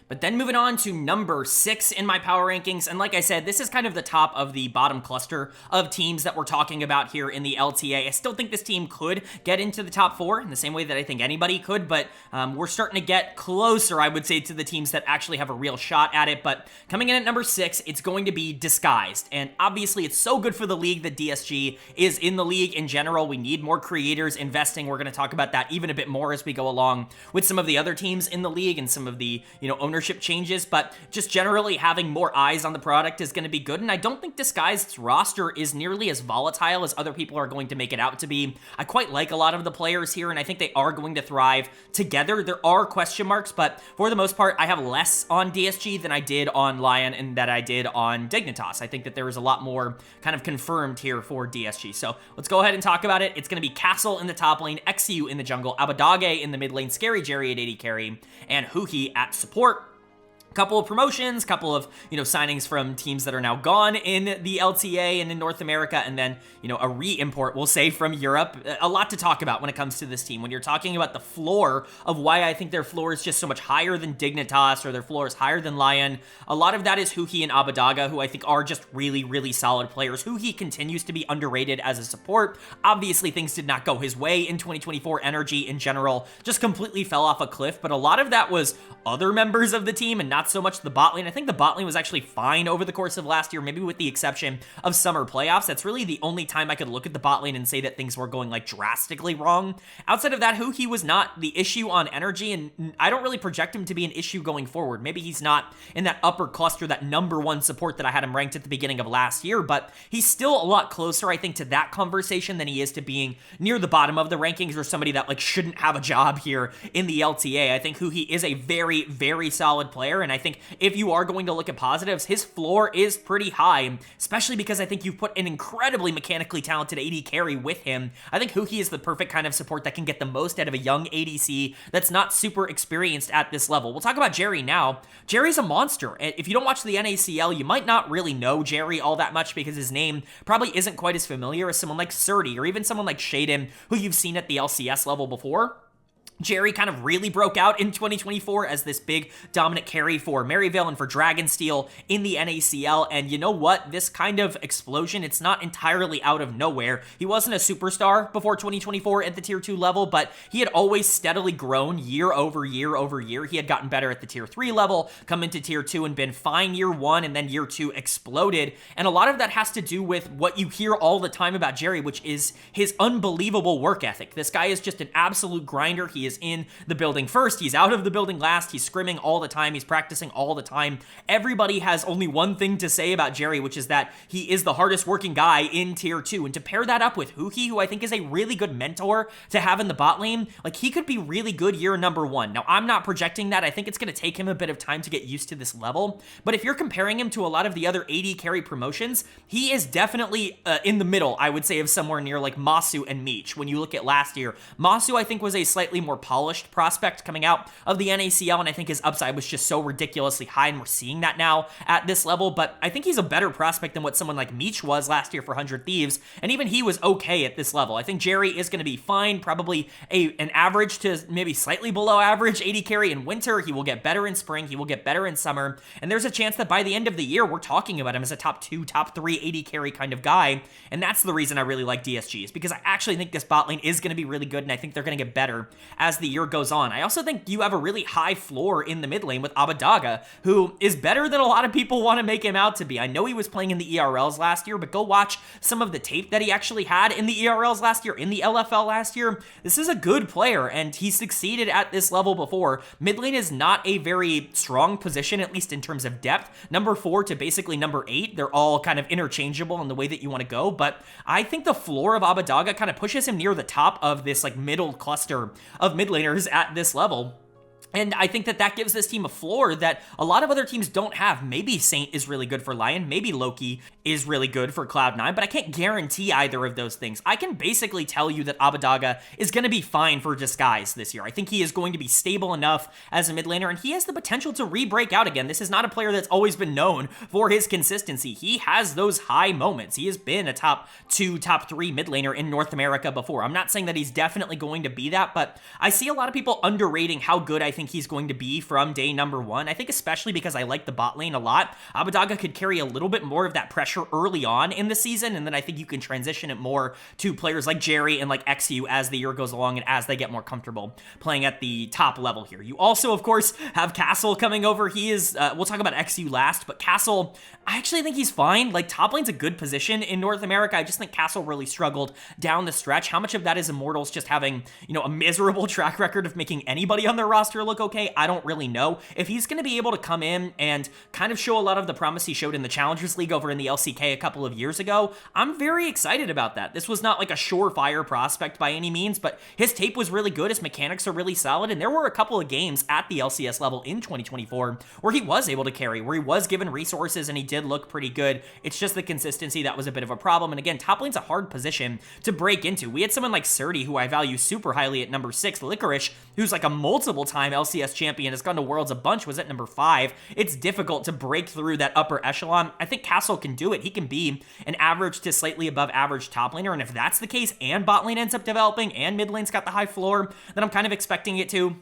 But then moving on to number 6 in my power rankings, and like I said, this is kind of the top of the bottom cluster of teams that we're talking about here in the LTA. I still think this team could get into the top 4 in the same way that I think anybody could, but we're starting to get closer, I would say, to the teams that actually have a real shot at it. But coming in at number 6, it's going to be Disguised, and obviously it's so good for the league that DSG is in the league in general. We need more creators investing. We're going to talk about that even a bit more as we go along with some of the other teams in the league and some of the, ownership changes, but just generally having more eyes on the product is going to be good, and I don't think Disguised's roster is nearly as volatile as other people are going to make it out to be. I quite like a lot of the players here, and I think they are going to thrive together. There are question marks, but for the most part, I have less on DSG than I did on Lyon and that I did on Dignitas. I think that there is a lot more kind of confirmed here for DSG, so let's go ahead and talk about it. It's going to be Castle in the top lane, XU in the jungle, Abadage in the mid lane, Scary Jerry at AD carry, and Huki at support. Couple of promotions, couple of, signings from teams that are now gone in the LTA and in North America, and then, a re-import, we'll say, from Europe. A lot to talk about when it comes to this team. When you're talking about the floor of why I think their floor is just so much higher than Dignitas, or their floor is higher than Lyon, a lot of that is Huki and Abadaga, who I think are just really, really solid players. Huki continues to be underrated as a support. Obviously, things did not go his way in 2024. Energy in general just completely fell off a cliff, but a lot of that was other members of the team and not not so much the bot lane. I think the bot lane was actually fine over the course of last year, maybe with the exception of summer playoffs. That's really the only time I could look at the bot lane and say that things were going like drastically wrong. Outside of that, he was not the issue on energy, and I don't really project him to be an issue going forward. Maybe he's not in that upper cluster, that number one support that I had him ranked at the beginning of last year, but he's still a lot closer, I think, to that conversation than he is to being near the bottom of the rankings or somebody that like shouldn't have a job here in the LTA. I think he is a very, very solid player, and I think if you are going to look at positives, his floor is pretty high, especially because I think you've put an incredibly mechanically talented AD carry with him. I think he is the perfect kind of support that can get the most out of a young ADC that's not super experienced at this level. We'll talk about Jerry now. Jerry's a monster. If you don't watch the NACL, you might not really know Jerry all that much because his name probably isn't quite as familiar as someone like Surdy or even someone like Shaden, who you've seen at the LCS level before. Jerry kind of really broke out in 2024 as this big dominant carry for Maryvale and for Dragonsteel in the NACL, and you know what? This kind of explosion, it's not entirely out of nowhere. He wasn't a superstar before 2024 at the Tier 2 level, but he had always steadily grown year over year over year. He had gotten better at the Tier 3 level, come into Tier 2 and been fine year 1, and then year 2 exploded, and a lot of that has to do with what you hear all the time about Jerry, which is his unbelievable work ethic. This guy is just an absolute grinder. He is in the building first, he's out of the building last, he's scrimming all the time, he's practicing all the time. Everybody has only one thing to say about Jerry, which is that he is the hardest working guy in Tier 2, and to pair that up with Huki, who I think is a really good mentor to have in the bot lane, like he could be really good year number 1. Now, I'm not projecting that. I think it's going to take him a bit of time to get used to this level, but if you're comparing him to a lot of the other AD carry promotions, he is definitely in the middle, I would say, of somewhere near like Masu and Meech. When you look at last year, Masu, I think, was a slightly more polished prospect coming out of the NACL, and I think his upside was just so ridiculously high, and we're seeing that now at this level, but I think he's a better prospect than what someone like Meech was last year for 100 Thieves, and even he was okay at this level. I think Jerry is going to be fine, probably an average to maybe slightly below average AD carry in winter. He will get better in spring, he will get better in summer, and there's a chance that by the end of the year, we're talking about him as a top 2, top 3 AD carry kind of guy, and that's the reason I really like DSG, is because I actually think this bot lane is going to be really good, and I think they're going to get better as the year goes on. I also think you have a really high floor in the mid lane with Abadaga, who is better than a lot of people want to make him out to be. I know he was playing in the ERLs last year, but go watch some of the tape that he actually had in the ERLs last year, in the LFL last year. This is a good player, and he succeeded at this level before. Mid lane is not a very strong position, at least in terms of depth. Number 4 to basically number 8, they're all kind of interchangeable in the way that you want to go, but I think the floor of Abadaga kind of pushes him near the top of this like middle cluster of mid laners at this level. And I think that gives this team a floor that a lot of other teams don't have. Maybe Saint is really good for Lyon. Maybe Loki is really good for Cloud9, but I can't guarantee either of those things. I can basically tell you that Abadaga is going to be fine for Disguise this year. I think he is going to be stable enough as a mid laner, and he has the potential to re-break out again. This is not a player that's always been known for his consistency. He has those high moments. He has been a top 2, top 3 mid laner in North America before. I'm not saying that he's definitely going to be that, but I see a lot of people underrating how good I think he's going to be from day number 1. I think especially because I like the bot lane a lot, Abadaga could carry a little bit more of that pressure early on in the season, and then I think you can transition it more to players like Jerry and like XU as the year goes along and as they get more comfortable playing at the top level here. You also, of course, have Castle coming over. He is, we'll talk about XU last, but Castle, I actually think he's fine. Like, top lane's a good position in North America. I just think Castle really struggled down the stretch. How much of that is Immortals just having, you know, a miserable track record of making anybody on their roster look okay? I don't really know. If he's going to be able to come in and kind of show a lot of the promise he showed in the Challengers League over in the LCK a couple of years ago, I'm very excited about that. This was not like a surefire prospect by any means, but his tape was really good, his mechanics are really solid, and there were a couple of games at the LCS level in 2024 where he was able to carry, where he was given resources, and he did look pretty good. It's just the consistency that was a bit of a problem, and again, top lane's a hard position to break into. We had someone like Surdy, who I value super highly, at number 6, Licorice, who's like a multiple-time LCS champion, has gone to Worlds a bunch, was at number 5. It's difficult to break through that upper echelon. I think Castle can do it. He can be an average to slightly above average top laner, and if that's the case, and bot lane ends up developing, and mid lane's got the high floor, then I'm kind of expecting it to.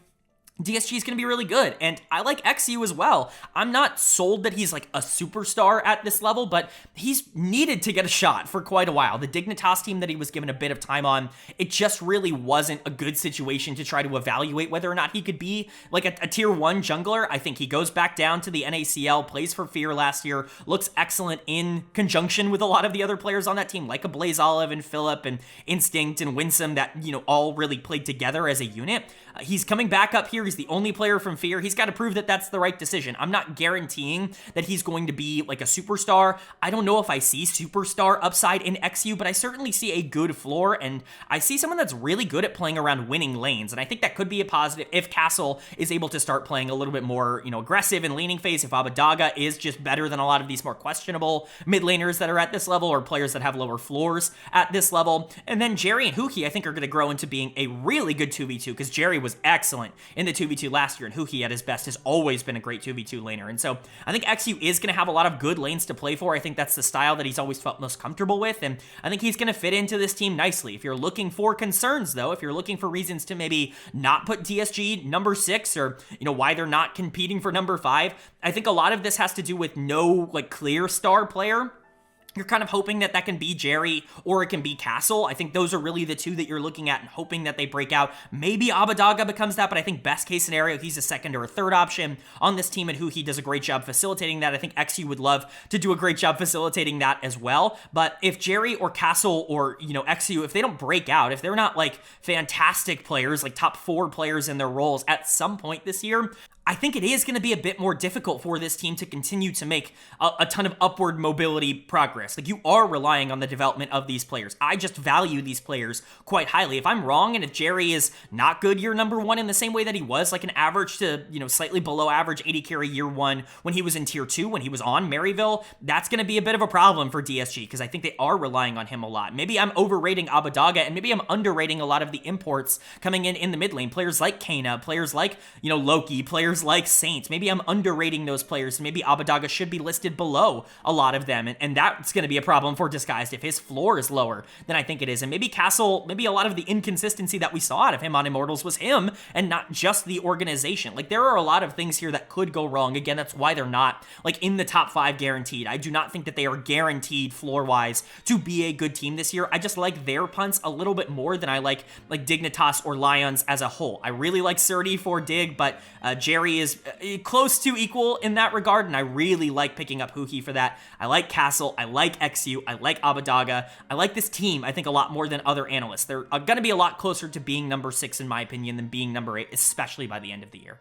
DSG is going to be really good, and I like XU as well. I'm not sold that he's like a superstar at this level, but he's needed to get a shot for quite a while. The Dignitas team that he was given a bit of time on, it just really wasn't a good situation to try to evaluate whether or not he could be like a tier 1 jungler. I think he goes back down to the NACL, plays for Fear last year, looks excellent in conjunction with a lot of the other players on that team, like a Blaze Olive and Phillip and Instinct and Winsome that, all really played together as a unit. He's coming back up here. He's the only player from Fear. He's got to prove that that's the right decision. I'm not guaranteeing that he's going to be like a superstar. I don't know if I see superstar upside in XU, but I certainly see a good floor, and I see someone that's really good at playing around winning lanes, and I think that could be a positive if Castle is able to start playing a little bit more, aggressive and leaning phase, if Abadaga is just better than a lot of these more questionable mid laners that are at this level, or players that have lower floors at this level. And then Jerry and Huki, I think, are going to grow into being a really good 2v2, because Jerry was excellent in the 2v2 last year, and Huki at his best has always been a great 2v2 laner. And so I think XU is going to have a lot of good lanes to play for. I think that's the style that he's always felt most comfortable with, and I think he's going to fit into this team nicely. If you're looking for concerns, though, if you're looking for reasons to maybe not put DSG number 6, or why they're not competing for number 5, I think a lot of this has to do with no clear star player. You're kind of hoping that can be Jerry or it can be Castle. I think those are really the two that you're looking at and hoping that they break out. Maybe Abadaga becomes that, but I think best case scenario, he's a second or a third option on this team, and he does a great job facilitating that. I think XU would love to do a great job facilitating that as well. But if Jerry or Castle or, XU, if they don't break out, if they're not fantastic players, top 4 players in their roles at some point this year, I think it is going to be a bit more difficult for this team to continue to make a ton of upward mobility progress. You are relying on the development of these players. I just value these players quite highly. If I'm wrong, and if Jerry is not good year number 1 in the same way that he was, an average to, slightly below average 80 carry year 1 when he was in tier 2, when he was on Maryville, that's going to be a bit of a problem for DSG, because I think they are relying on him a lot. Maybe I'm overrating Abadaga, and maybe I'm underrating a lot of the imports coming in the mid lane. Players like Kana, players like, Loki, players like Saint. Maybe I'm underrating those players, and maybe Abadaga should be listed below a lot of them, and that's going to be a problem for Disguised if his floor is lower than I think it is. And maybe Castle, maybe a lot of the inconsistency that we saw out of him on Immortals was him and not just the organization. There are a lot of things here that could go wrong. Again, that's why they're not in the top 5 guaranteed. I do not think that they are guaranteed floor-wise to be a good team this year. I just like their punts a little bit more than I like Dignitas or Lions as a whole. I really like Surdy for Dig, but Jerry is close to equal in that regard, and I really like picking up Huki for that. I like Castle, I like XU, I like Abadaga, I like this team, I think, a lot more than other analysts. They're going to be a lot closer to being number 6, in my opinion, than being number 8, especially by the end of the year.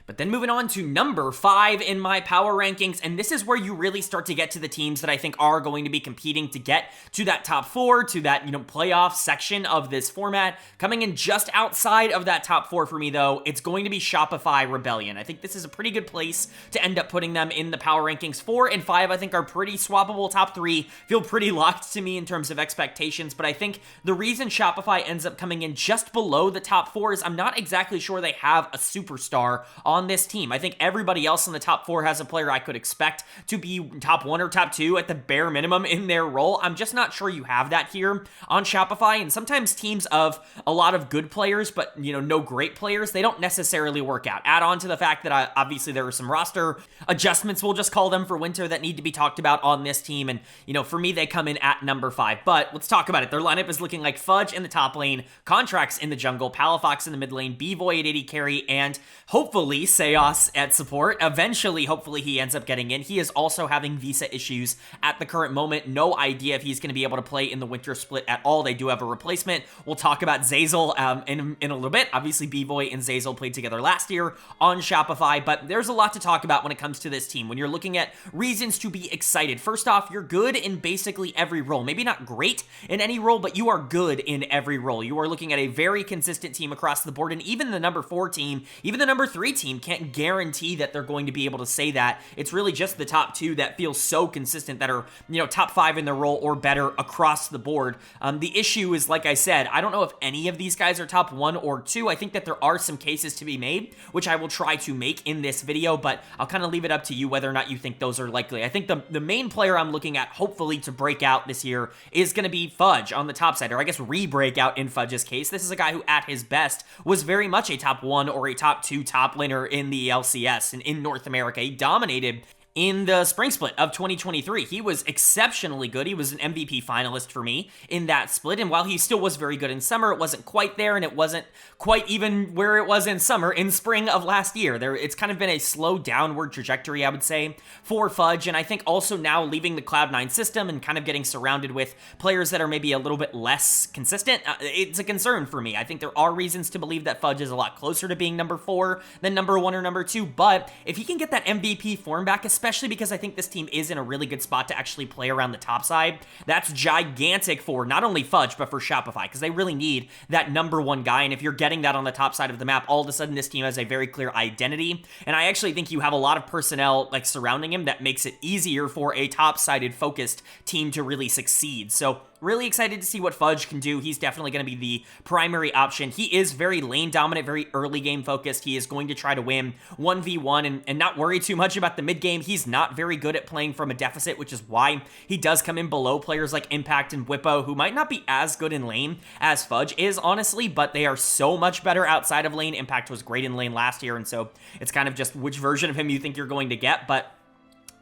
But then moving on to number 5 in my power rankings, and this is where you really start to get to the teams that I think are going to be competing to get to that top 4, to that, playoff section of this format. Coming in just outside of that top 4 for me, though, it's going to be Shopify Rebellion. I think this is a pretty good place to end up putting them in the power rankings. 4 and 5, I think, are pretty swappable. Top 3 feel pretty locked to me in terms of expectations, but I think the reason Shopify ends up coming in just below the top 4 is I'm not exactly sure they have a superstar on this team. I think everybody else in the top 4 has a player I could expect to be top 1 or top 2 at the bare minimum in their role. I'm just not sure you have that here on Shopify, and sometimes teams of a lot of good players, but, no great players, they don't necessarily work out. Add on to the fact that obviously there are some roster adjustments, we'll just call them, for winter that need to be talked about on this team, and, for me, they come in at number 5, but let's talk about it. Their lineup is looking like Fudge in the top lane, Contracts in the jungle, Palafox in the mid lane, B-Boy at 80 carry, and hopefully Seos at support. Eventually, hopefully, he ends up getting in. He is also having visa issues at the current moment. No idea if he's going to be able to play in the winter split at all. They do have a replacement. We'll talk about Zazel in a little bit. Obviously, B-Boy and Zazel played together last year on Shopify, but there's a lot to talk about when it comes to this team. When you're looking at reasons to be excited, first off, you're good in basically every role. Maybe not great in any role, but you are good in every role. You are looking at a very consistent team across the board, and even the number 4 team, even the number 3 team, team. Can't guarantee that they're going to be able to say that. It's really just the top 2 that feel so consistent, that are, top 5 in their role or better across the board. The issue is, like I said, I don't know if any of these guys are top 1 or 2. I think that there are some cases to be made, which I will try to make in this video, but I'll kind of leave it up to you whether or not you think those are likely. I think the main player I'm looking at, hopefully, to break out this year is going to be Fudge on the top side, or I guess re-break out in Fudge's case. This is a guy who, at his best, was very much a top 1 or a top 2 top laner in the LCS and in North America. He dominated in the spring split of 2023. He was exceptionally good. He was an MVP finalist for me in that split, and while he still was very good in summer, it wasn't quite there, and it wasn't quite even where it was in summer in spring of last year. It's kind of been a slow downward trajectory, I would say, for Fudge, and I think also now leaving the Cloud9 system and kind of getting surrounded with players that are maybe a little bit less consistent, it's a concern for me. I think there are reasons to believe that Fudge is a lot closer to being number 4 than number 1 or number 2, but if he can get that MVP form back, especially because I think this team is in a really good spot to actually play around the top side, that's gigantic for not only Fudge, but for Shopify, because they really need that number 1 guy, and if you're getting that on the top side of the map, all of a sudden this team has a very clear identity, and I actually think you have a lot of personnel surrounding him that makes it easier for a top-sided focused team to really succeed. So really excited to see what Fudge can do. He's definitely going to be the primary option. He is very lane dominant, very early game focused. He is going to try to win 1v1 and not worry too much about the mid game. He's not very good at playing from a deficit, which is why he does come in below players like Impact and Whippo, who might not be as good in lane as Fudge is, honestly, but they are so much better outside of lane. Impact was great in lane last year, and so it's kind of just which version of him you think you're going to get, but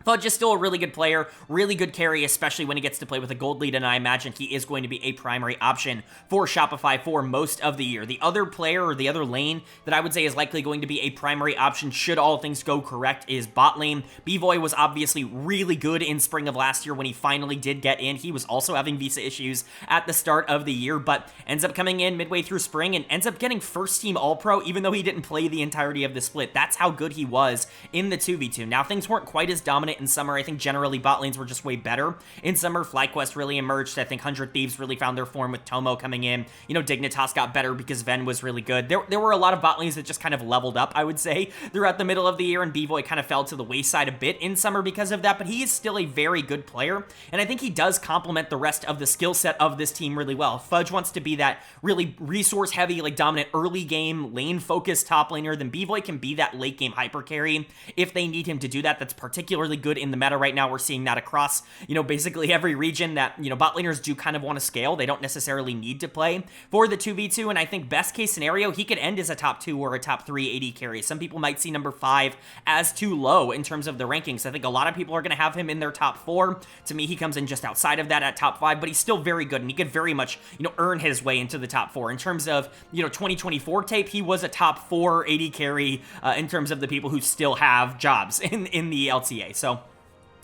Fudge is still a really good player, really good carry, especially when he gets to play with a gold lead, and I imagine he is going to be a primary option for Shopify for most of the year. The other player or the other lane that I would say is likely going to be a primary option should all things go correct is bot lane. B-Boy was obviously really good in spring of last year when he finally did get in. He was also having visa issues at the start of the year, but ends up coming in midway through spring and ends up getting first team All-Pro even though he didn't play the entirety of the split. That's how good he was in the 2v2. Now, things weren't quite as dominant in summer. I think generally bot lanes were just way better in summer. FlyQuest really emerged. I think 100 Thieves really found their form with Tomo coming in. Dignitas got better because Ven was really good. There were a lot of bot lanes that just kind of leveled up, I would say, throughout the middle of the year, and B-Boy kind of fell to the wayside a bit in summer because of that, but he is still a very good player, and I think he does complement the rest of the skill set of this team really well. Fudge wants to be that really resource-heavy, dominant early game, lane-focused top laner, then B-Boy can be that late game hyper carry if they need him to do that. That's particularly good in the meta right now. We're seeing that across, basically every region that, bot laners do kind of want to scale. They don't necessarily need to play for the 2v2, and I think best case scenario, he could end as a top 2 or a top 3 AD carry. Some people might see number 5 as too low in terms of the rankings. I think a lot of people are going to have him in their top 4. To me, he comes in just outside of that at top 5, but he's still very good, and he could very much, earn his way into the top 4. In terms of, 2024 tape, he was a top 4 AD carry in terms of the people who still have jobs in the LTA. So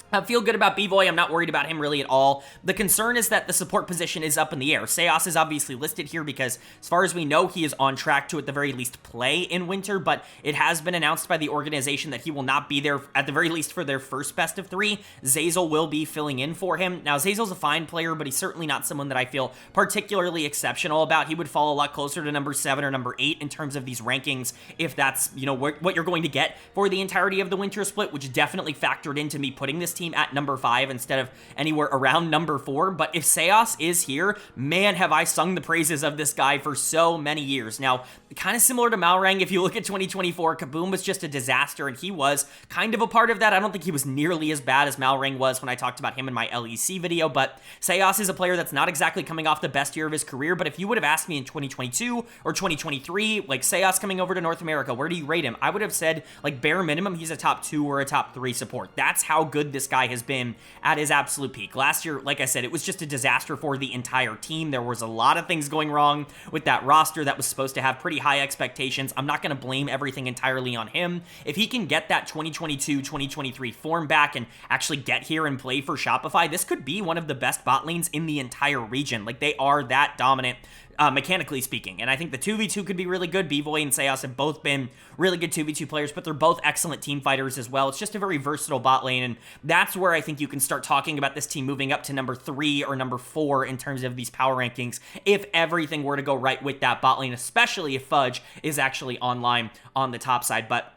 I feel good about B-Boy. I'm not worried about him really at all. The concern is that the support position is up in the air. Seos is obviously listed here because, as far as we know, he is on track to at the very least play in winter, but it has been announced by the organization that he will not be there at the very least for their first best of 3. Zeyzal will be filling in for him. Now, Zeyzal's a fine player, but he's certainly not someone that I feel particularly exceptional about. He would fall a lot closer to number 7 or number 8 in terms of these rankings if that's, what you're going to get for the entirety of the winter split, which definitely factored into me putting this team at number 5 instead of anywhere around number 4. But if Seos is here, man, have I sung the praises of this guy for so many years. Now, kind of similar to Malrang, if you look at 2024, Kaboom was just a disaster, and he was kind of a part of that. I don't think he was nearly as bad as Malrang was when I talked about him in my LEC video, but Seos is a player that's not exactly coming off the best year of his career. But if you would have asked me in 2022 or 2023, Seos coming over to North America, where do you rate him? I would have said, bare minimum, he's a top 2 or a top 3 support. That's how good this guy has been at his absolute peak. Last year, like I said, it was just a disaster for the entire team. There was a lot of things going wrong with that roster that was supposed to have pretty high expectations. I'm not going to blame everything entirely on him. If he can get that 2022-2023 form back and actually get here and play for Shopify, this could be one of the best bot lanes in the entire region. They are that dominant, mechanically speaking. And I think the 2v2 could be really good. B-Boy and Seos have both been really good 2v2 players, but they're both excellent team fighters as well. It's just a very versatile bot lane, and that's where I think you can start talking about this team moving up to number 3 or number 4 in terms of these power rankings if everything were to go right with that bot lane, especially if Fudge is actually online on the top side. But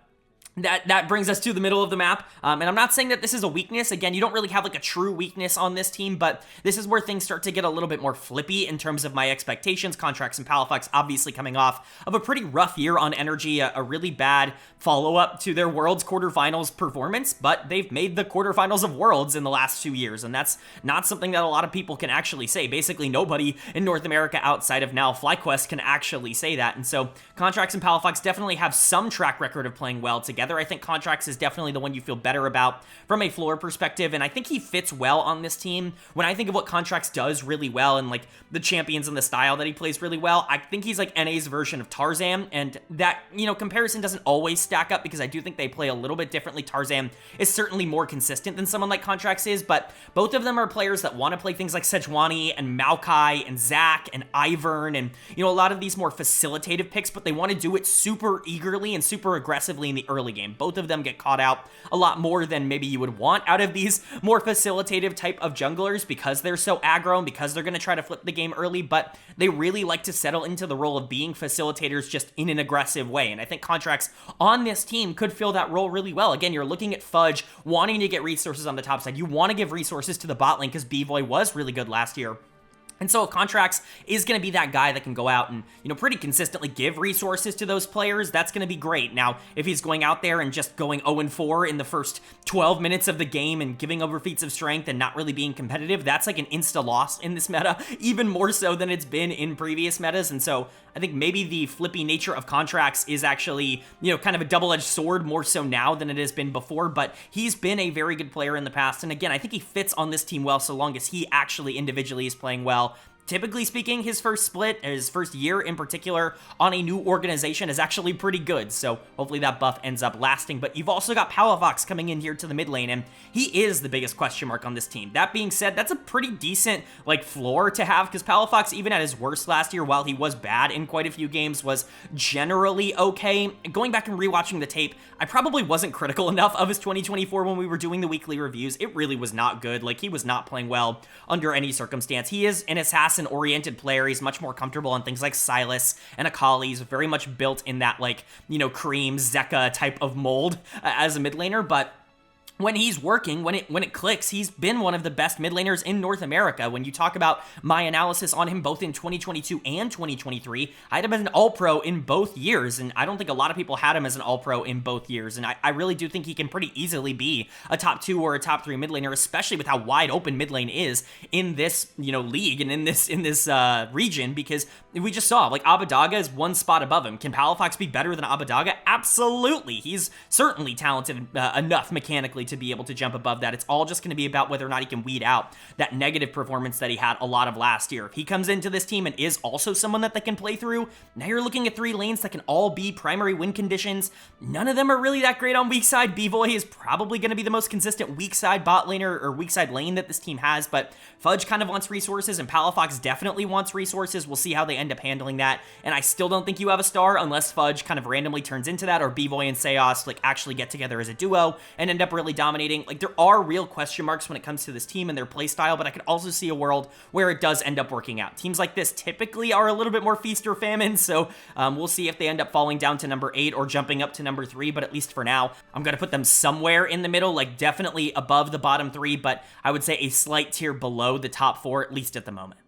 that brings us to the middle of the map, and I'm not saying that this is a weakness. Again, you don't really have like a true weakness on this team, but this is where things start to get a little bit more flippy in terms of my expectations. Contracts and Palafox obviously coming off of a pretty rough year on energy, a really bad follow-up to their Worlds quarterfinals performance, but they've made the quarterfinals of Worlds in the last 2 years, and that's not something that a lot of people can actually say. Basically, nobody in North America outside of now FlyQuest can actually say that, and so Contracts and Palafox definitely have some track record of playing well together. I think Contracts is definitely the one you feel better about from a floor perspective, and I think he fits well on this team. When I think of what Contracts does really well and like the champions and the style that he plays really well, I think he's like NA's version of Tarzan, and that, comparison doesn't always stack up because I do think they play a little bit differently. Tarzan is certainly more consistent than someone like Contracts is, but both of them are players that want to play things like Sejuani and Maokai and Zach and Ivern and, a lot of these more facilitative picks, but they want to do it super eagerly and super aggressively in the early game. Both of them get caught out a lot more than maybe you would want out of these more facilitative type of junglers because they're so aggro and because they're going to try to flip the game early, but they really like to settle into the role of being facilitators just in an aggressive way, and I think Contracts on this team could fill that role really well. Again, you're looking at Fudge wanting to get resources on the top side. You want to give resources to the bot lane because B-Boy was really good last year. And so if Contracts is going to be that guy that can go out and, pretty consistently give resources to those players, that's going to be great. Now, if he's going out there and just going 0-4 in the first 12 minutes of the game and giving over feats of strength and not really being competitive, that's like an insta loss in this meta, even more so than it's been in previous metas. And so I think maybe the flippy nature of Contracts is actually, kind of a double-edged sword more so now than it has been before, but he's been a very good player in the past. And again, I think he fits on this team well so long as he actually individually is playing well. Typically speaking, his first split, his first year in particular, on a new organization is actually pretty good, so hopefully that buff ends up lasting. But you've also got Palafox coming in here to the mid lane, and he is the biggest question mark on this team. That being said, that's a pretty decent, floor to have, because Palafox, even at his worst last year, while he was bad in quite a few games, was generally okay. Going back and rewatching the tape, I probably wasn't critical enough of his 2024 when we were doing the weekly reviews. It really was not good. He was not playing well under any circumstance. He is an assassin-oriented player. He's much more comfortable on things like Silas and Akali. He's very much built in that, Cream, Zeka type of mold as a mid laner, but when he's working, when it clicks, he's been one of the best mid laners in North America. When you talk about my analysis on him both in 2022 and 2023, I had him as an all-pro in both years, and I don't think a lot of people had him as an all-pro in both years, and I really do think he can pretty easily be a top 2 or a top 3 mid laner, especially with how wide open mid lane is in this, league and in this region, because we just saw, Abadaga is one spot above him. Can Palafox be better than Abadaga? Absolutely. He's certainly talented enough mechanically to be able to jump above that. It's all just going to be about whether or not he can weed out that negative performance that he had a lot of last year. If he comes into this team and is also someone that they can play through, now you're looking at 3 lanes that can all be primary win conditions. None of them are really that great on weak side. B-Boy is probably going to be the most consistent weak side bot laner or weak side lane that this team has, but Fudge kind of wants resources and Palafox definitely wants resources. We'll see how they end up handling that, and I still don't think you have a star unless Fudge kind of randomly turns into that, or B-Boy and Seos actually get together as a duo and end up really dominating. There are real question marks when it comes to this team and their play style, but I could also see a world where it does end up working out. Teams like this typically are a little bit more feast or famine, so we'll see if they end up falling down to number 8 or jumping up to number 3, but at least for now, I'm going to put them somewhere in the middle, definitely above the bottom 3, but I would say a slight tier below the top 4, at least at the moment.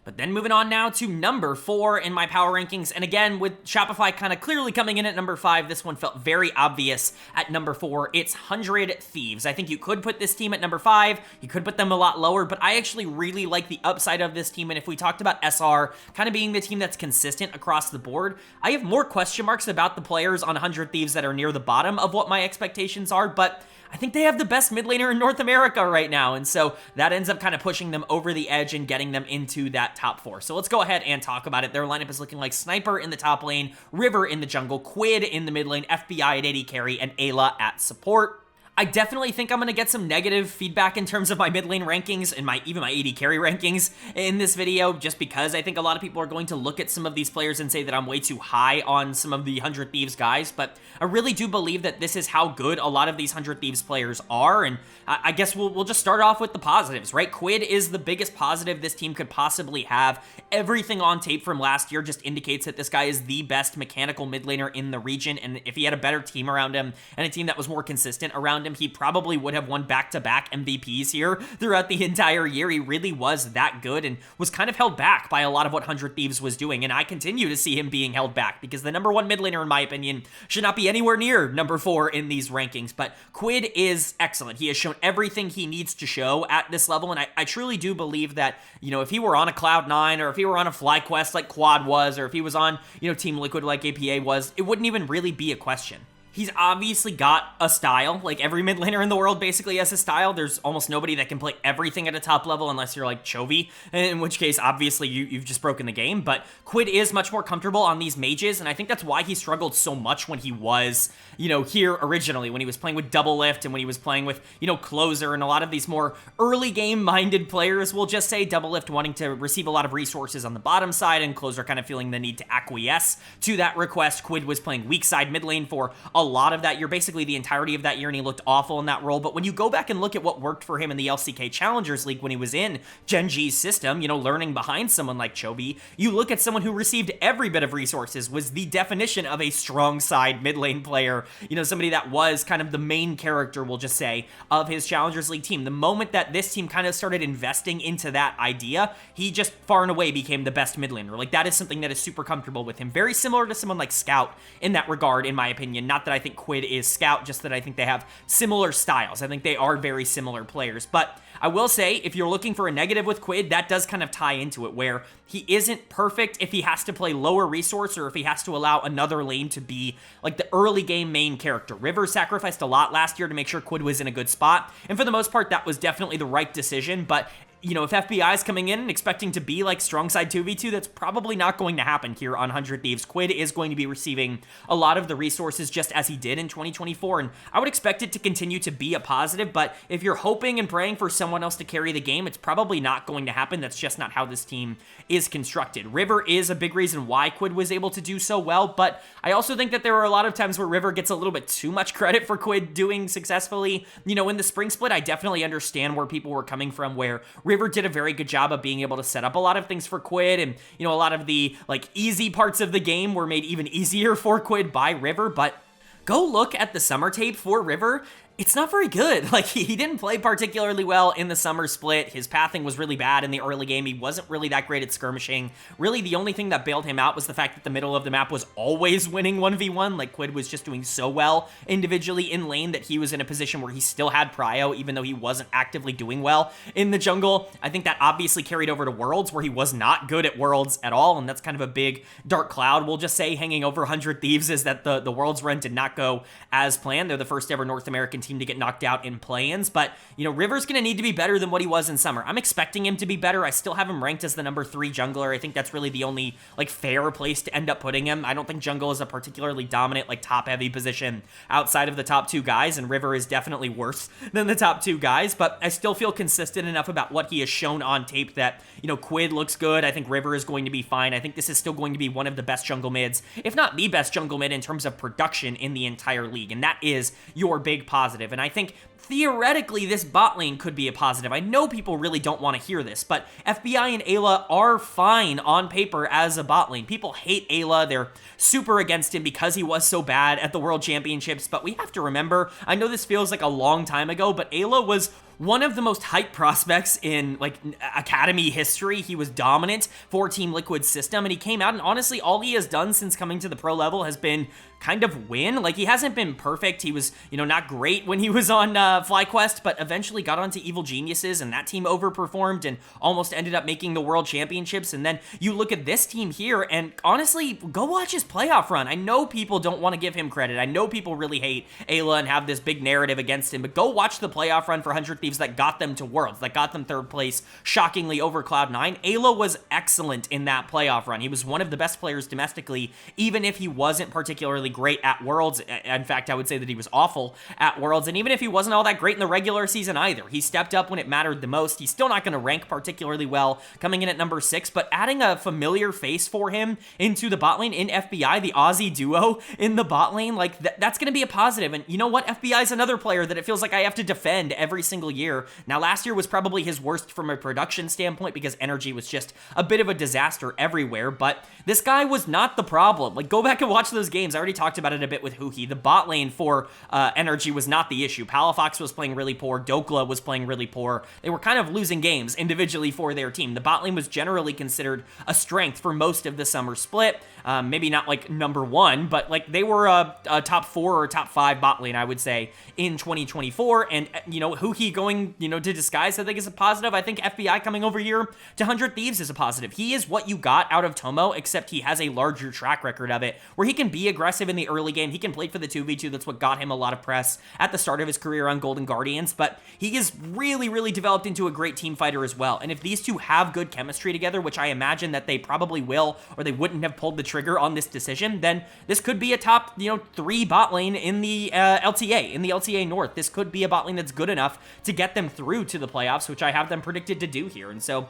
But then moving on now to number 4 in my power rankings, and again, with Shopify kind of clearly coming in at number 5, this one felt very obvious at number 4. It's 100 Thieves. I think you could put this team at number 5, you could put them a lot lower, but I actually really like the upside of this team, and if we talked about SR kind of being the team that's consistent across the board, I have more question marks about the players on 100 Thieves that are near the bottom of what my expectations are, but I think they have the best mid laner in North America right now, and so that ends up kind of pushing them over the edge and getting them into that top 4. So let's go ahead and talk about it. Their lineup is looking like Sniper in the top lane, River in the jungle, Quid in the mid lane, FBI at AD carry, and Ayla at support. I definitely think I'm going to get some negative feedback in terms of my mid lane rankings and even my AD carry rankings in this video, just because I think a lot of people are going to look at some of these players and say that I'm way too high on some of the 100 Thieves guys, but I really do believe that this is how good a lot of these 100 Thieves players are, and I guess we'll just start off with the positives, right? Quid is the biggest positive this team could possibly have. Everything on tape from last year just indicates that this guy is the best mechanical mid laner in the region, and if he had a better team around him and a team that was more consistent around him, he probably would have won back-to-back MVPs here throughout the entire year. He really was that good and was kind of held back by a lot of what 100 Thieves was doing, and I continue to see him being held back because the number 1 mid laner, in my opinion, should not be anywhere near number 4 in these rankings, but Quid is excellent. He has shown everything he needs to show at this level, and I truly do believe that, if he were on a Cloud9 or if he were on a FlyQuest like Quad was, or if he was on, Team Liquid like APA was, it wouldn't even really be a question. He's obviously got a style. Like, every mid laner in the world basically has a style. There's almost nobody that can play everything at a top level unless you're like Chovy, in which case, obviously, you've just broken the game. But Quid is much more comfortable on these mages, and I think that's why he struggled so much when he was, here originally, when he was playing with Double Lift and when he was playing with, Closer and a lot of these more early game-minded players, we'll just say. Double Lift wanting to receive a lot of resources on the bottom side and Closer kind of feeling the need to acquiesce to that request. Quid was playing weak side mid lane for a lot of that year, basically the entirety of that year, and he looked awful in that role. But when you go back and look at what worked for him in the LCK Challengers League when he was in Gen G's system, learning behind someone like Chovy, you look at someone who received every bit of resources, was the definition of a strong side mid lane player, somebody that was kind of the main character, we'll just say, of his Challengers League team. The moment that this team kind of started investing into that idea, he just far and away became the best mid laner. Like, that is something that is super comfortable with him. Very similar to someone like Scout in that regard, in my opinion. Not that I think Quid is Scout, just that I think they have similar styles. I think they are very similar players. But I will say, if you're looking for a negative with Quid, that does kind of tie into it, where he isn't perfect if he has to play lower resource or if he has to allow another lane to be like the early game main character. River sacrificed a lot last year to make sure Quid was in a good spot, and for the most part, that was definitely the right decision. But if FBI is coming in and expecting to be like strong side 2v2, that's probably not going to happen here on 100 Thieves. Quid is going to be receiving a lot of the resources just as he did in 2024, and I would expect it to continue to be a positive, but if you're hoping and praying for someone else to carry the game, it's probably not going to happen. That's just not how this team is constructed. River is a big reason why Quid was able to do so well, but I also think that there are a lot of times where River gets a little bit too much credit for Quid doing successfully. In the spring split, I definitely understand where people were coming from, where River did a very good job of being able to set up a lot of things for Quid, and a lot of the easy parts of the game were made even easier for Quid by River. But go look at the summer tape for River. It's not very good. He didn't play particularly well in the summer split. His pathing was really bad in the early game. He wasn't really that great at skirmishing. Really, the only thing that bailed him out was the fact that the middle of the map was always winning 1v1. Quid was just doing so well individually in lane that he was in a position where he still had prio, even though he wasn't actively doing well in the jungle. I think that obviously carried over to Worlds, where he was not good at Worlds at all, and that's kind of a big dark cloud, we'll just say, hanging over 100 Thieves, is that the Worlds run did not go as planned. They're the first ever North American team to get knocked out in play-ins, but River's going to need to be better than what he was in summer. I'm expecting him to be better. I still have him ranked as the number 3 jungler. I think that's really the only fair place to end up putting him. I don't think jungle is a particularly dominant top-heavy position outside of the top 2 guys, and River is definitely worse than the top 2 guys, but I still feel consistent enough about what he has shown on tape that Quid looks good. I think River is going to be fine. I think this is still going to be one of the best jungle mids, if not the best jungle mid in terms of production in the entire league, and that is your big positive. And I think theoretically this bot lane could be a positive. I know people really don't want to hear this, but FBI and Ayla are fine on paper as a bot lane. People hate Ayla. They're super against him because he was so bad at the World Championships, but we have to remember, I know this feels like a long time ago, but Ayla was one of the most hyped prospects in academy history. He was dominant for Team Liquid's system, and he came out, and honestly, all he has done since coming to the pro level has been kind of win. He hasn't been perfect. He was, not great when he was on FlyQuest, but eventually got onto Evil Geniuses, and that team overperformed and almost ended up making the World Championships. And then you look at this team here, and honestly, go watch his playoff run. I know people don't want to give him credit. I know people really hate Ayla and have this big narrative against him, but go watch the playoff run for 100 Thieves that got them to Worlds, that got them third place, shockingly over Cloud9. Ayla was excellent in that playoff run. He was one of the best players domestically, even if he wasn't particularly great at Worlds. In fact, I would say that he was awful at Worlds, and even if he wasn't all that great in the regular season either, he stepped up when it mattered the most. He's still not going to rank particularly well, coming in at number 6, but adding a familiar face for him into the bot lane in FBI, the Aussie duo in the bot lane, like that's going to be a positive. And you know what? FBI is another player that it feels like I have to defend every single year. Now, last year was probably his worst from a production standpoint because energy was just a bit of a disaster everywhere, but this guy was not the problem. Like, go back and watch those games. I already talked about it a bit with Huhi. The bot lane for energy was not the issue. Palafox was playing really poor. Dokla was playing really poor. They were kind of losing games individually for their team. The bot lane was generally considered a strength for most of the summer split. Maybe not like number 1, but like they were a top 4 or top 5 bot lane, I would say, in 2024. And, you know, Huhi going, to Disguise, I think is a positive. I think FBI coming over here to 100 Thieves is a positive. He is what you got out of Tomo, except he has a larger track record of it, where he can be aggressive in the early game. He can play for the 2v2. That's what got him a lot of press at the start of his career on Golden Guardians, but he is really, really developed into a great team fighter as well. And if these two have good chemistry together, which I imagine that they probably will, or they wouldn't have pulled the trigger on this decision, then this could be a top, 3 bot lane in the LTA North. This could be a bot lane that's good enough to get them through to the playoffs, which I have them predicted to do here. And so,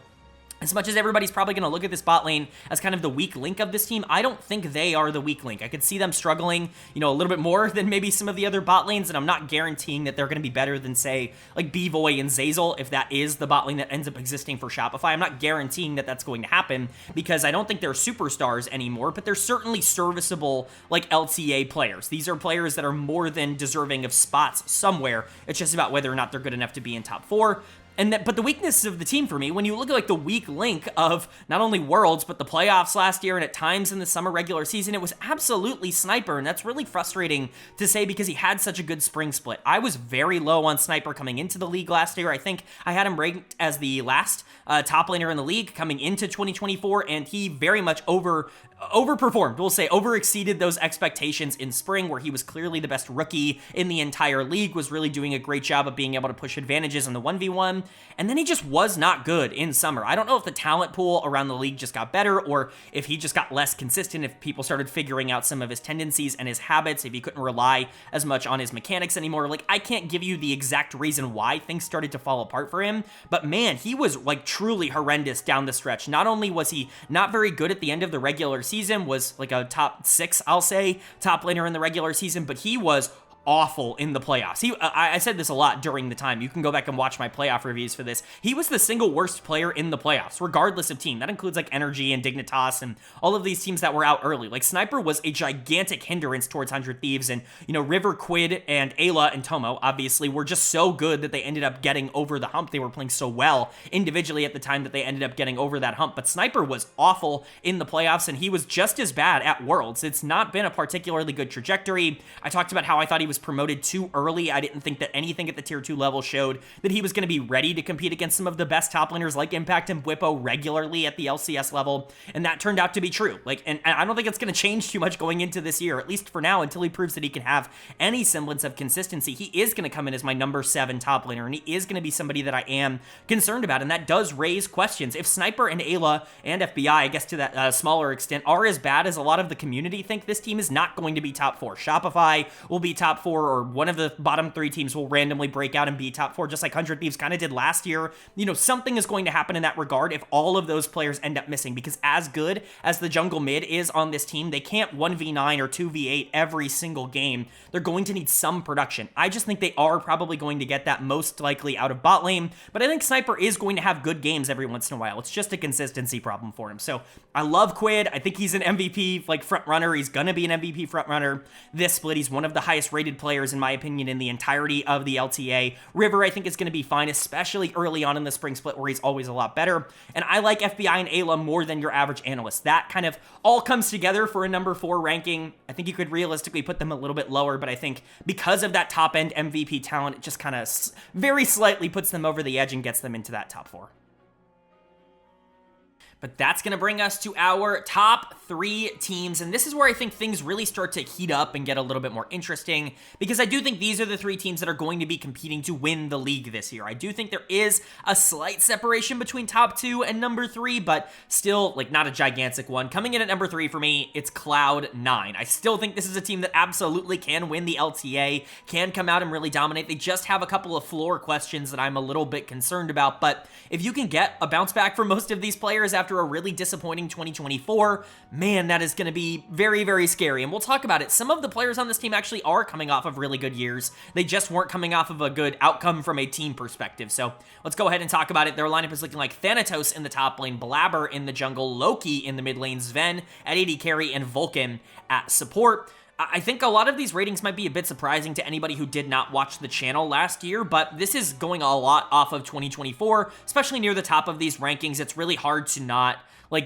as much as everybody's probably going to look at this bot lane as kind of the weak link of this team, I don't think they are the weak link. I could see them struggling, a little bit more than maybe some of the other bot lanes, and I'm not guaranteeing that they're going to be better than, say, like Bvoy and Zazel, if that is the bot lane that ends up existing for Shopify. I'm not guaranteeing that that's going to happen, because I don't think they're superstars anymore, but they're certainly serviceable, like, LTA players. These are players that are more than deserving of spots somewhere. It's just about whether or not they're good enough to be in top 4. But the weakness of the team for me, when you look at like the weak link of not only Worlds, but the playoffs last year and at times in the summer regular season, it was absolutely Sniper. And that's really frustrating to say because he had such a good spring split. I was very low on Sniper coming into the league last year. I think I had him ranked as the last top laner in the league coming into 2024, and he very much overperformed. We'll say overexceeded those expectations in spring, where he was clearly the best rookie in the entire league, was really doing a great job of being able to push advantages in the 1v1, and then he just was not good in summer. I don't know if the talent pool around the league just got better, or if he just got less consistent, if people started figuring out some of his tendencies and his habits, if he couldn't rely as much on his mechanics anymore. Like, I can't give you the exact reason why things started to fall apart for him, but man, he was like truly horrendous down the stretch. Not only was he not very good at the end of the regular season, was like a top 6, I'll say, top laner in the regular season, but he was awful in the playoffs. I said this a lot during the time. You can go back and watch my playoff reviews for this. He was the single worst player in the playoffs, regardless of team. That includes like Energy and Dignitas and all of these teams that were out early. Like, Sniper was a gigantic hindrance towards 100 Thieves, and River, Quid, and Ayla and Tomo obviously were just so good that they ended up getting over the hump. They were playing so well individually at the time that they ended up getting over that hump. But Sniper was awful in the playoffs, and he was just as bad at Worlds. It's not been a particularly good trajectory. I talked about how I thought he was promoted too early. I didn't think that anything at the tier 2 level showed that he was going to be ready to compete against some of the best top laners like Impact and Bwipo regularly at the LCS level, and that turned out to be true. And I don't think it's going to change too much going into this year, at least for now, until he proves that he can have any semblance of consistency. He is going to come in as my number 7 top laner, and he is going to be somebody that I am concerned about, and that does raise questions. If Sniper and Ayla and FBI, I guess to that smaller extent, are as bad as a lot of the community think, this team is not going to be top 4. Shopify will be top 4, or one of the bottom 3 teams will randomly break out and be top 4, just like 100 Thieves kind of did last year. Something is going to happen in that regard if all of those players end up missing, because as good as the jungle mid is on this team, they can't 1v9 or 2v8 every single game. They're going to need some production. I just think they are probably going to get that most likely out of bot lane, but I think Sniper is going to have good games every once in a while. It's just a consistency problem for him. So I love Quid. I think he's an MVP front runner. He's going to be an MVP front runner this split. He's one of the highest rated underrated players, in my opinion, in the entirety of the LTA. River, I think, is going to be fine, especially early on in the spring split where he's always a lot better. And I like FBI and Ayla more than your average analyst. That kind of all comes together for a number 4 ranking. I think you could realistically put them a little bit lower, but I think because of that top-end MVP talent, it just kind of very slightly puts them over the edge and gets them into that top 4. But that's going to bring us to our top 3 teams, and this is where I think things really start to heat up and get a little bit more interesting, because I do think these are the 3 teams that are going to be competing to win the league this year. I do think there is a slight separation between top 2 and number 3, but still, like, not a gigantic one. Coming in at number 3 for me, it's Cloud9. I still think this is a team that absolutely can win the LTA, can come out and really dominate. They just have a couple of floor questions that I'm a little bit concerned about, but if you can get a bounce back for most of these players after a really disappointing 2024, man, that is going to be very, very scary. And we'll talk about it. Some of the players on this team actually are coming off of really good years. They just weren't coming off of a good outcome from a team perspective. So let's go ahead and talk about it. Their lineup is looking like Thanatos in the top lane, Blabber in the jungle, Loki in the mid lane, Sven at AD carry, and Vulcan at support. I think a lot of these ratings might be a bit surprising to anybody who did not watch the channel last year, but this is going a lot off of 2024, especially near the top of these rankings. It's really hard to not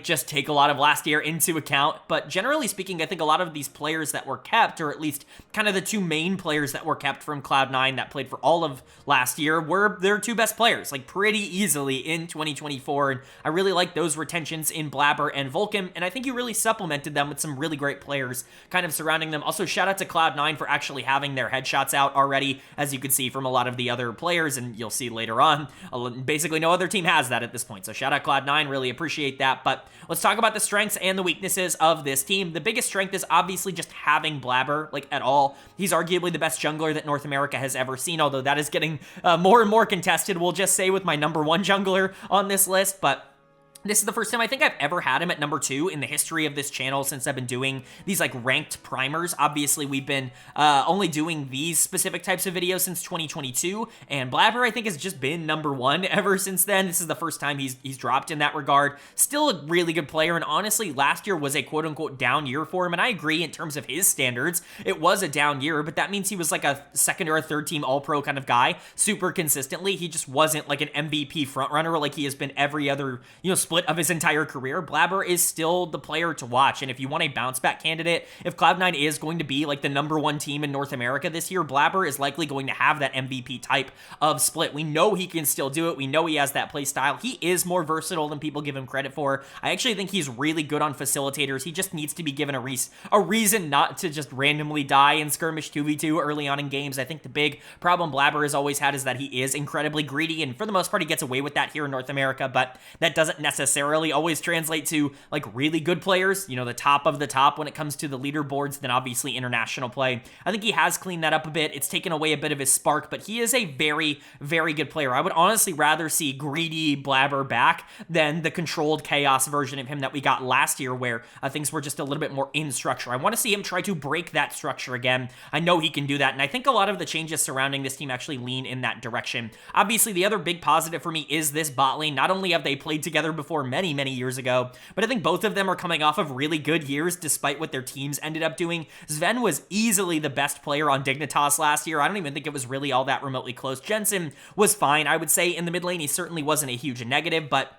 just take a lot of last year into account. But generally speaking, I think a lot of these players that were kept, or at least kind of the 2 main players that were kept from Cloud9 that played for all of last year, were their 2 best players, like pretty easily in 2024. And I really like those retentions in Blabber and Vulcan, and I think you really supplemented them with some really great players kind of surrounding them. Also, shout out to Cloud9 for actually having their headshots out already, as you could see from a lot of the other players, and you'll see later on, basically no other team has that at this point. So shout out Cloud9, really appreciate that. But let's talk about the strengths and the weaknesses of this team. The biggest strength is obviously just having Blabber, at all. He's arguably the best jungler that North America has ever seen, although that is getting more and more contested, we'll just say, with my number 1 jungler on this list. But this is the first time I think I've ever had him at number 2 in the history of this channel since I've been doing these ranked primers. Obviously, we've been only doing these specific types of videos since 2022, and Blabber I think has just been number 1 ever since then. This is the first time he's dropped in that regard. Still a really good player, and honestly, last year was a quote-unquote down year for him, and I agree in terms of his standards. It was a down year, but that means he was like a second or a third team all-pro kind of guy, super consistently. He just wasn't like an MVP frontrunner like he has been every other, split of his entire career. Blabber is still the player to watch, and if you want a bounce back candidate, if Cloud9 is going to be the number 1 team in North America this year, Blabber is likely going to have that MVP type of split. We know he can still do it. We know he has that play style. He is more versatile than people give him credit for. I actually think he's really good on facilitators. He just needs to be given a reason not to just randomly die in skirmish 2v2 early on in games. I think the big problem Blabber has always had is that he is incredibly greedy, and for the most part, he gets away with that here in North America, but that doesn't necessarily always translate to really good players, the top of the top when it comes to the leaderboards, then obviously international play. I think he has cleaned that up a bit. It's taken away a bit of his spark, but he is a very, very good player. I would honestly rather see greedy Blabber back than the controlled chaos version of him that we got last year, where things were just a little bit more in structure. I want to see him try to break that structure again. I know he can do that, and I think a lot of the changes surrounding this team actually lean in that direction. Obviously, the other big positive for me is this bot lane. Not only have they played together before many, many years ago, but I think both of them are coming off of really good years despite what their teams ended up doing. Sven was easily the best player on Dignitas last year. I don't even think it was really all that remotely close. Jensen was fine. I would say in the mid lane, he certainly wasn't a huge negative, but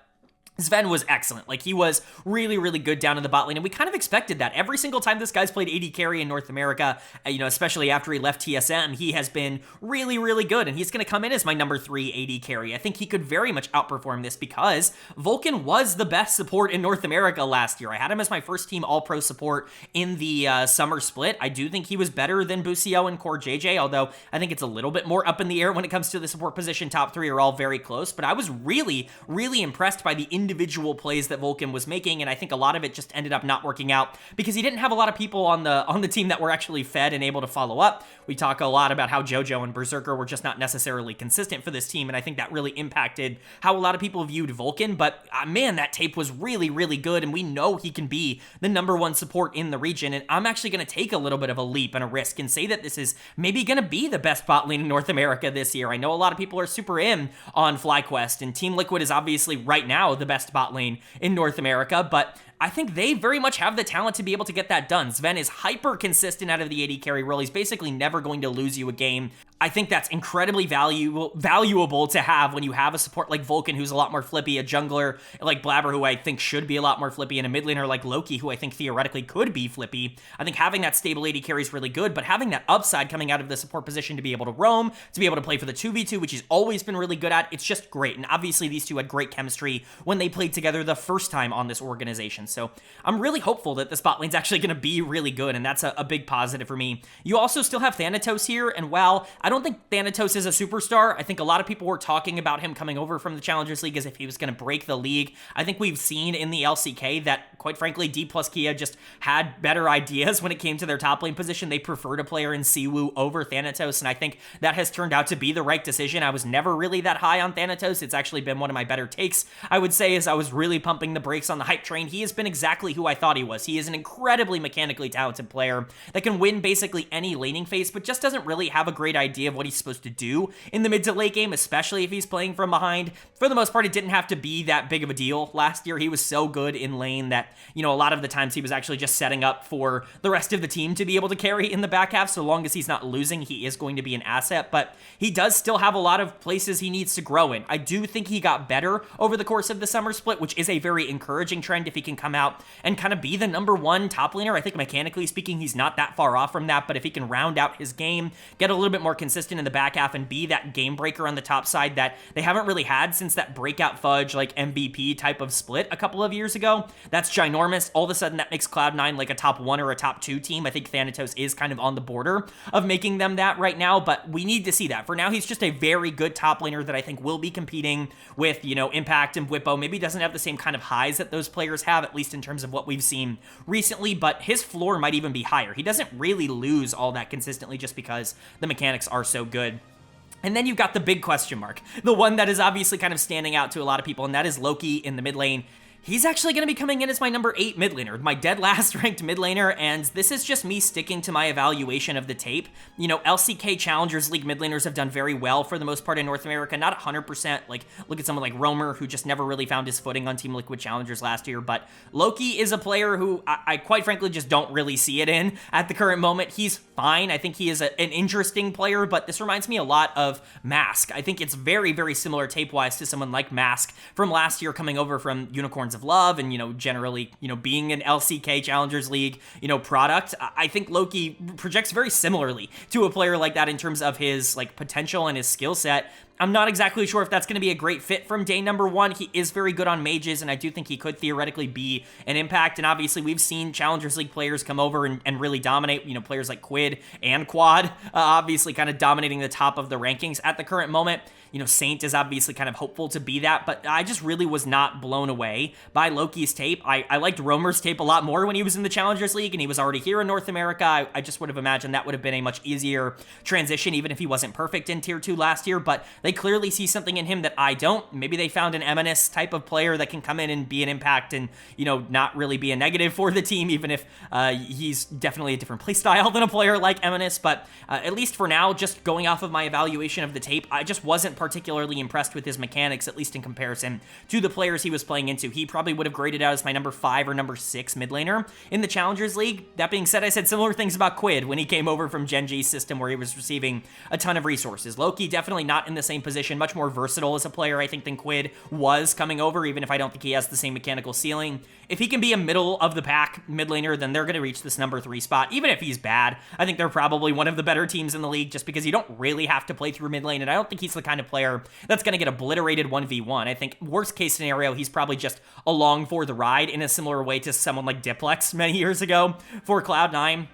Sven was excellent. He was really, really good down in the bot lane, and we kind of expected that. Every single time this guy's played AD carry in North America, especially after he left TSM, he has been really, really good, and he's going to come in as my number 3 AD carry. I think he could very much outperform this because Vulcan was the best support in North America last year. I had him as my first team all-pro support in the summer split. I do think he was better than Busio and Core JJ, although I think it's a little bit more up in the air when it comes to the support position. Top 3 are all very close, but I was really, really impressed by the individual plays that Vulcan was making, and I think a lot of it just ended up not working out because he didn't have a lot of people on the team that were actually fed and able to follow up. We talk a lot about how JoJo and Berserker were just not necessarily consistent for this team, and I think that really impacted how a lot of people viewed Vulcan, but man, that tape was really, really good, and we know he can be the number 1 support in the region, and I'm actually going to take a little bit of a leap and a risk and say that this is maybe going to be the best bot lane in North America this year. I know a lot of people are super in on FlyQuest, and Team Liquid is obviously right now the best bot lane in North America, but I think they very much have the talent to be able to get that done. Sven is hyper consistent out of the AD carry role. He's basically never going to lose you a game. I think that's incredibly valuable to have when you have a support like Vulcan, who's a lot more flippy, a jungler like Blabber, who I think should be a lot more flippy, and a mid laner like Loki, who I think theoretically could be flippy. I think having that stable AD carry is really good, but having that upside coming out of the support position to be able to roam, to be able to play for the 2v2, which he's always been really good at, it's just great. And obviously these two had great chemistry when they played together the first time on this organization. So I'm really hopeful that this bot lane's actually going to be really good, and that's a big positive for me. You also still have Thanatos here, and while I don't think Thanatos is a superstar, I think a lot of people were talking about him coming over from the Challengers League as if he was going to break the league. I think we've seen in the LCK that, quite frankly, D plus Kia just had better ideas when it came to their top lane position. They preferred a player in Siwoo over Thanatos, and I think that has turned out to be the right decision. I was never really that high on Thanatos. It's actually been one of my better takes, I would say, as I was really pumping the brakes on the hype train. He has been exactly who I thought he was. He is an incredibly mechanically talented player that can win basically any laning phase, but just doesn't really have a great idea of what he's supposed to do in the mid to late game, especially if he's playing from behind. For the most part, it didn't have to be that big of a deal. Last year, he was so good in lane that, you know, a lot of the times he was actually just setting up for the rest of the team to be able to carry in the back half. So long as he's not losing, he is going to be an asset, but he does still have a lot of places he needs to grow in. I do think he got better over the course of the summer split, which is a very encouraging trend if he can come out and kind of be the number one top laner. I think mechanically speaking, he's not that far off from that, but if he can round out his game, get a little bit more consistent in the back half, and be that game breaker on the top side that they haven't really had since that breakout fudge like MVP type of split a couple of years ago, that's ginormous. All of a sudden that makes Cloud9 like a top 1 or a top 2 team. I think Thanatos is kind of on the border of making them that right now, but we need to see that. For now, he's just a very good top laner that I think will be competing with, you know, Impact and Whippo. Maybe doesn't have the same kind of highs that those players have, at least in terms of what we've seen recently, but his floor might even be higher. He doesn't really lose all that consistently just because the mechanics are so good. And then you've got the big question mark, the one that is obviously kind of standing out to a lot of people, and that is Loki in the mid lane. He's actually going to be coming in as my number 8 mid laner, my dead last ranked mid laner, and this is just me sticking to my evaluation of the tape. You know, LCK Challengers League mid laners have done very well for the most part in North America, not 100%. Like, look at someone like Roamer, who just never really found his footing on Team Liquid Challengers last year, but Loki is a player who I quite frankly just don't really see it in at the current moment. He's fine. I think he is an interesting player, but this reminds me a lot of Mask. I think it's very, very similar tape-wise to someone like Mask from last year coming over from Unicorns of Love and, you know, generally, you know, being an LCK Challengers League, you know, product. I think Loki projects very similarly to a player like that in terms of his, like, potential and his skill set. I'm not exactly sure if that's going to be a great fit from day number 1. He is very good on mages, and I do think he could theoretically be an impact. And obviously, we've seen Challengers League players come over and really dominate, you know, players like Quid and Quad, obviously kind of dominating the top of the rankings at the current moment. You know, Saint is obviously kind of hopeful to be that, but I just really was not blown away by Loki's tape. I liked Roamer's tape a lot more when he was in the Challengers League, and he was already here in North America. I just would have imagined that would have been a much easier transition, even if he wasn't perfect in Tier 2 last year, but they clearly see something in him that I don't. Maybe they found an Eminus type of player that can come in and be an impact and, you know, not really be a negative for the team, even if he's definitely a different play style than a player like Eminus, but at least for now, just going off of my evaluation of the tape, I just wasn't particularly impressed with his mechanics, at least in comparison to the players he was playing into. He probably would have graded out as my number 5 or number 6 mid laner in the Challengers League. That being said, I said similar things about Quid when he came over from Genji's system where he was receiving a ton of resources. Loki definitely not in the same position, much more versatile as a player, I think, than Quid was coming over, even if I don't think he has the same mechanical ceiling. If he can be a middle of the pack mid laner, then they're going to reach this number 3 spot. Even if he's bad, I think they're probably one of the better teams in the league just because you don't really have to play through mid lane, and I don't think he's the kind of player that's going to get obliterated 1v1. I think worst case scenario, he's probably just along for the ride in a similar way to someone like Diplex many years ago for Cloud9.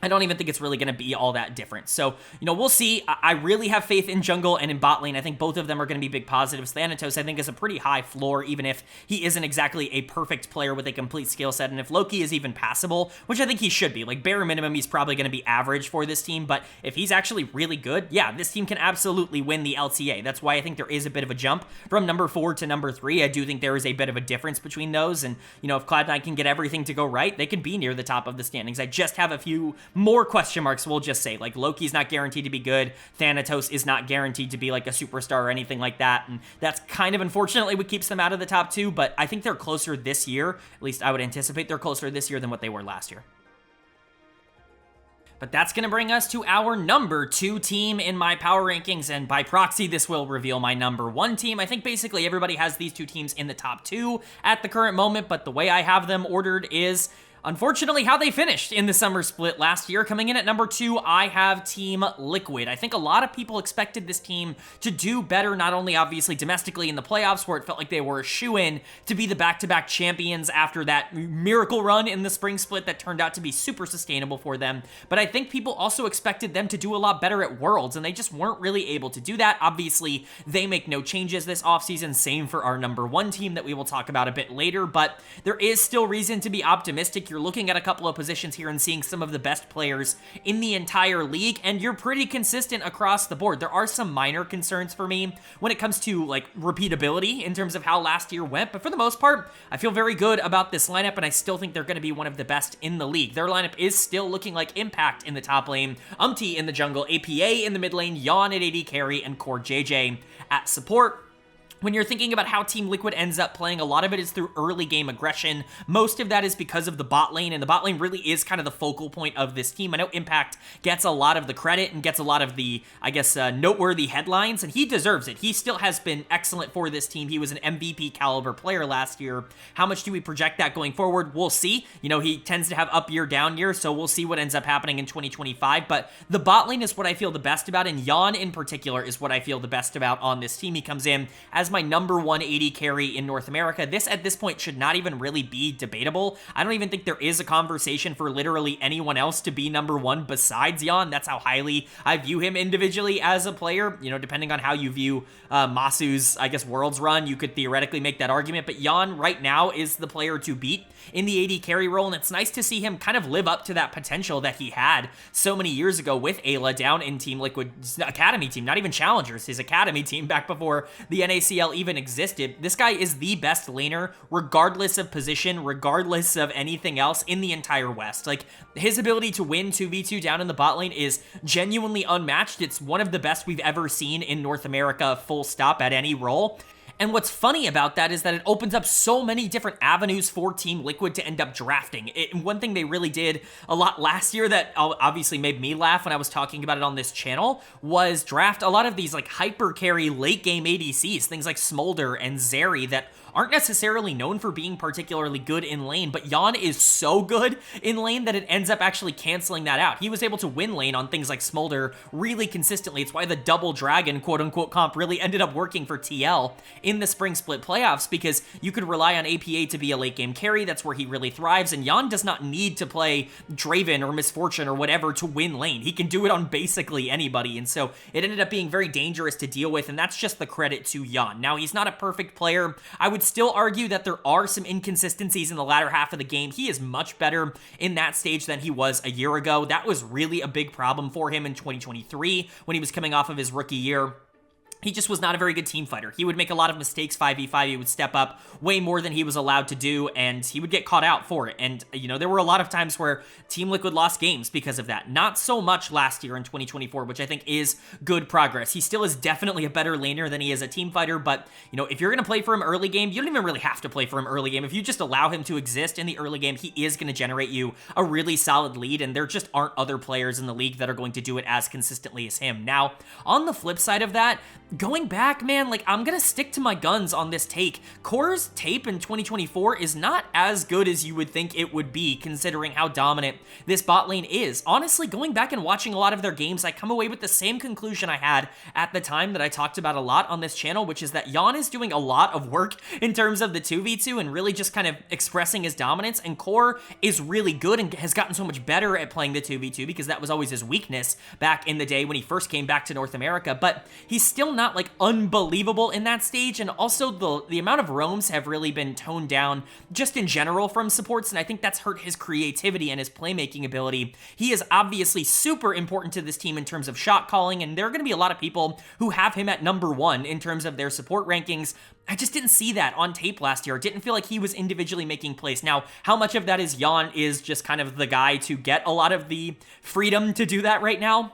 I don't even think it's really going to be all that different. So, you know, we'll see. I really have faith in jungle and in bot lane. I think both of them are going to be big positives. Thanatos, I think, is a pretty high floor, even if he isn't exactly a perfect player with a complete skill set. And if Loki is even passable, which I think he should be, like bare minimum, he's probably going to be average for this team. But if he's actually really good, yeah, this team can absolutely win the LTA. That's why I think there is a bit of a jump from number 4 to number 3. I do think there is a bit of a difference between those. And, you know, if Cloud9 can get everything to go right, they can be near the top of the standings. I just have a few more question marks, we'll just say. Like, Loki's not guaranteed to be good. Thanatos is not guaranteed to be like a superstar or anything like that. And that's kind of unfortunately what keeps them out of the top 2. But I think they're closer this year. At least I would anticipate they're closer this year than what they were last year. But that's going to bring us to our number 2 team in my power rankings, and by proxy, this will reveal my number 1 team. I think basically everybody has these 2 teams in the top 2 at the current moment, but the way I have them ordered is unfortunately how they finished in the summer split last year. Coming in at number 2, I have Team Liquid. I think a lot of people expected this team to do better, not only obviously domestically in the playoffs, where it felt like they were a shoo-in to be the back-to-back champions after that miracle run in the spring split that turned out to be super sustainable for them, but I think people also expected them to do a lot better at Worlds, and they just weren't really able to do that. Obviously, they make no changes this offseason, same for our number 1 team that we will talk about a bit later, but there is still reason to be optimistic. You're looking at a couple of positions here and seeing some of the best players in the entire league, and you're pretty consistent across the board. There are some minor concerns for me when it comes to like repeatability in terms of how last year went, but for the most part, I feel very good about this lineup, and I still think they're going to be one of the best in the league. Their lineup is still looking like Impact in the top lane, Umti in the jungle, APA in the mid lane, Yon at AD carry, and Core JJ at support. When you're thinking about how Team Liquid ends up playing, a lot of it is through early game aggression. Most of that is because of the bot lane, and the bot lane really is kind of the focal point of this team. I know Impact gets a lot of the credit and gets a lot of the, I guess, noteworthy headlines, and he deserves it. He still has been excellent for this team. He was an MVP caliber player last year. How much do we project that going forward? We'll see. You know, he tends to have up year, down year, so we'll see what ends up happening in 2025, but the bot lane is what I feel the best about, and Yon in particular is what I feel the best about on this team. He comes in as my number 1 AD carry in North America. This, at this point, should not even really be debatable. I don't even think there is a conversation for literally anyone else to be number 1 besides Yon. That's how highly I view him individually as a player. You know, depending on how you view Masu's, I guess, Worlds run, you could theoretically make that argument, but Yon right now is the player to beat in the AD carry role, and it's nice to see him kind of live up to that potential that he had so many years ago with Ayla down in Team Liquid's academy team, not even Challengers, his academy team back before the NACL even existed. This guy is the best laner, regardless of position, regardless of anything else in the entire West. Like, his ability to win 2v2 down in the bot lane is genuinely unmatched. It's one of the best we've ever seen in North America, full stop, at any role. And what's funny about that is that it opens up so many different avenues for Team Liquid to end up drafting. One thing they really did a lot last year that obviously made me laugh when I was talking about it on this channel was draft a lot of these like hyper carry late game ADCs, things like Smolder and Zeri that aren't necessarily known for being particularly good in lane, but Yon is so good in lane that it ends up actually canceling that out. He was able to win lane on things like Smolder really consistently. It's why the double dragon quote-unquote comp really ended up working for TL in the spring split playoffs, because you could rely on APA to be a late game carry. That's where he really thrives, and Yon does not need to play Draven or Misfortune or whatever to win lane. He can do it on basically anybody, and so it ended up being very dangerous to deal with, and that's just the credit to Yon. Now, he's not a perfect player. I would still argue that there are some inconsistencies in the latter half of the game. He is much better in that stage than he was a year ago. That was really a big problem for him in 2023 when he was coming off of his rookie year. He just was not a very good team fighter. He would make a lot of mistakes 5v5. He would step up way more than he was allowed to do, and he would get caught out for it. And, you know, there were a lot of times where Team Liquid lost games because of that. Not so much last year in 2024, which I think is good progress. He still is definitely a better laner than he is a team fighter, but, you know, if you're going to play for him early game, you don't even really have to play for him early game. If you just allow him to exist in the early game, he is going to generate you a really solid lead, and there just aren't other players in the league that are going to do it as consistently as him. Now, on the flip side of that, going back, man, like, I'm gonna stick to my guns on this take. Core's tape in 2024 is not as good as you would think it would be, considering how dominant this bot lane is. Honestly, going back and watching a lot of their games, I come away with the same conclusion I had at the time that I talked about a lot on this channel, which is that Yon is doing a lot of work in terms of the 2v2 and really just kind of expressing his dominance, and Core is really good and has gotten so much better at playing the 2v2 because that was always his weakness back in the day when he first came back to North America, but he's still not, like, unbelievable in that stage, and also the amount of roams have really been toned down just in general from supports, and I think that's hurt his creativity and his playmaking ability. He is obviously super important to this team in terms of shot calling, and there are going to be a lot of people who have him at number 1 in terms of their support rankings. I just didn't see that on tape last year. It didn't feel like he was individually making plays. Now, how much of that is Lyon is just kind of the guy to get a lot of the freedom to do that right now?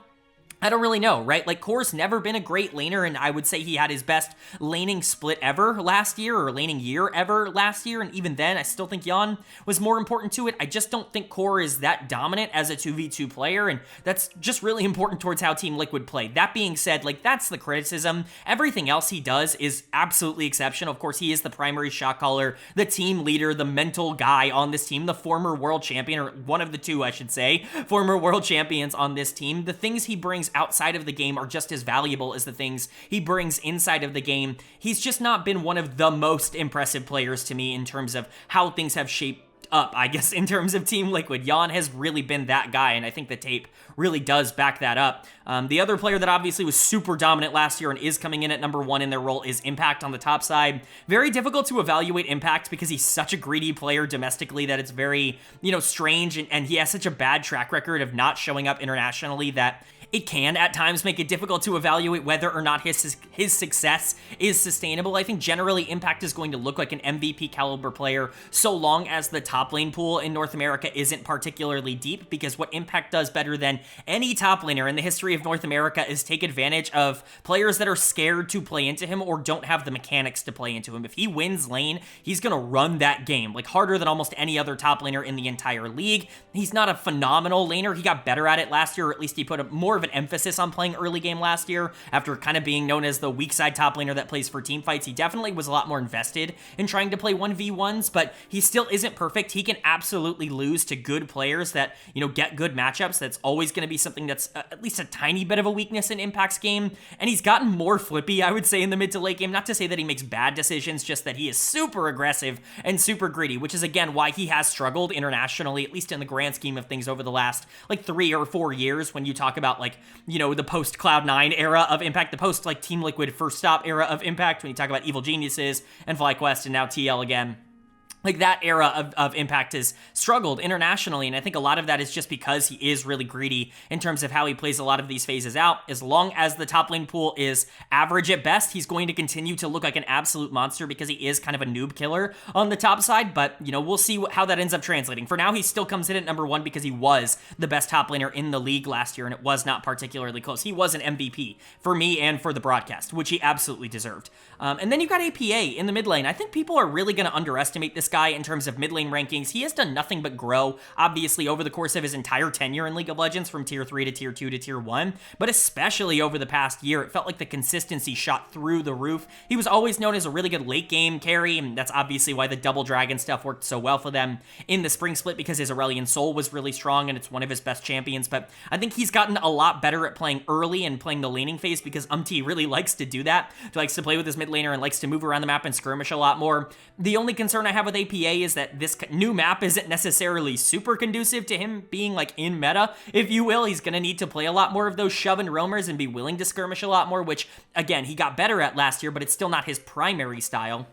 I don't really know, right? Like, Core's never been a great laner, and I would say he had his best laning split ever last year, or laning year ever last year, and even then, I still think Lyon was more important to it. I just don't think Core is that dominant as a 2v2 player, and that's just really important towards how Team Liquid play. That being said, like, that's the criticism. Everything else he does is absolutely exceptional. Of course, he is the primary shot caller, the team leader, the mental guy on this team, the former world champion, or one of the two, I should say, former world champions on this team. The things he brings outside of the game are just as valuable as the things he brings inside of the game. He's just not been one of the most impressive players to me in terms of how things have shaped up, I guess, in terms of Team Liquid. Lyon has really been that guy, and I think the tape really does back that up. The other player that obviously was super dominant last year and is coming in at number 1 in their role is Impact on the top side. Very difficult to evaluate Impact because he's such a greedy player domestically that it's very, strange, and he has such a bad track record of not showing up internationally that it can at times make it difficult to evaluate whether or not his success is sustainable. I think generally Impact is going to look like an MVP caliber player so long as the top lane pool in North America isn't particularly deep, because what Impact does better than any top laner in the history of North America is take advantage of players that are scared to play into him or don't have the mechanics to play into him. If he wins lane, he's going to run that game, like, harder than almost any other top laner in the entire league. He's not a phenomenal laner. He got better at it last year, or at least he put more of an emphasis on playing early game last year after kind of being known as the weak side top laner that plays for team fights. He definitely was a lot more invested in trying to play 1v1s, but he still isn't perfect. He can absolutely lose to good players that, get good matchups. That's always going to be something that's at least a tiny bit of a weakness in Impact's game, and he's gotten more flippy, I would say, in the mid to late game. Not to say that he makes bad decisions, just that he is super aggressive and super greedy, which is, again, why he has struggled internationally, at least in the grand scheme of things over the last, 3 or 4 years when you talk about, the post Cloud9 era of Impact, the post Team Liquid First Stop era of Impact, when you talk about Evil Geniuses and FlyQuest and now TL again. That era of Impact has struggled internationally, and I think a lot of that is just because he is really greedy in terms of how he plays a lot of these phases out. As long as the top lane pool is average at best, he's going to continue to look like an absolute monster because he is kind of a noob killer on the top side, but, we'll see how that ends up translating. For now, he still comes in at number 1 because he was the best top laner in the league last year, and it was not particularly close. He was an MVP for me and for the broadcast, which he absolutely deserved. And then you've got APA in the mid lane. I think people are really going to underestimate this guy in terms of mid lane rankings. He has done nothing but grow, obviously, over the course of his entire tenure in League of Legends, from tier 3 to tier 2 to tier 1, but especially over the past year, it felt like the consistency shot through the roof. He was always known as a really good late game carry, and that's obviously why the Double Dragon stuff worked so well for them in the spring split, because his Aurelion Soul was really strong and it's one of his best champions. But I think he's gotten a lot better at playing early and playing the laning phase, because really likes to do that. He likes to play with his mid laner and likes to move around the map and skirmish a lot more. The only concern I have with APA is that this new map isn't necessarily super conducive to him being in meta, if you will. He's going to need to play a lot more of those shove and roamers and be willing to skirmish a lot more, which, again, he got better at last year, but it's still not his primary style.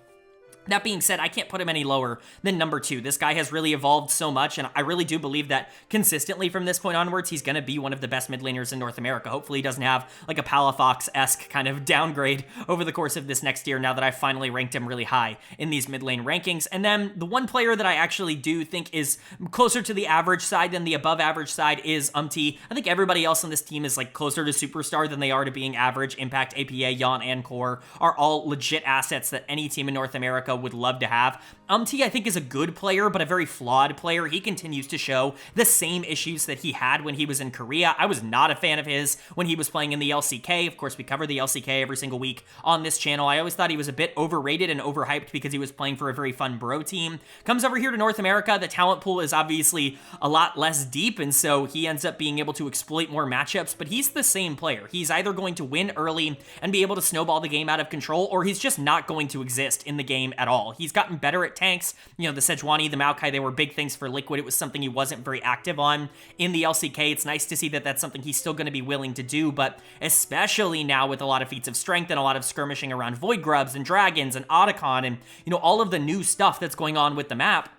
That being said, I can't put him any lower than number 2. This guy has really evolved so much, and I really do believe that consistently from this point onwards, he's going to be one of the best mid laners in North America. Hopefully he doesn't have a Palafox-esque kind of downgrade over the course of this next year, now that I finally ranked him really high in these mid lane rankings. And then the one player that I actually do think is closer to the average side than the above average side is Umti. I think everybody else on this team is closer to superstar than they are to being average. Impact, APA, Lyon, and Core are all legit assets that any team in North America would love to have. Umti, I think, is a good player, but a very flawed player. He continues to show the same issues that he had when he was in Korea. I was not a fan of his when he was playing in the LCK. Of course, we cover the LCK every single week on this channel. I always thought he was a bit overrated and overhyped because he was playing for a very fun bro team. Comes over here to North America, the talent pool is obviously a lot less deep, and so he ends up being able to exploit more matchups, but he's the same player. He's either going to win early and be able to snowball the game out of control, or he's just not going to exist in the game at all. He's gotten better at tanks. The Sejuani, the Maokai, they were big things for Liquid. It was something he wasn't very active on in the LCK. It's nice to see that that's something he's still going to be willing to do, but especially now with a lot of feats of strength and a lot of skirmishing around Void Grubs and Dragons and Otacon and, all of the new stuff that's going on with the map,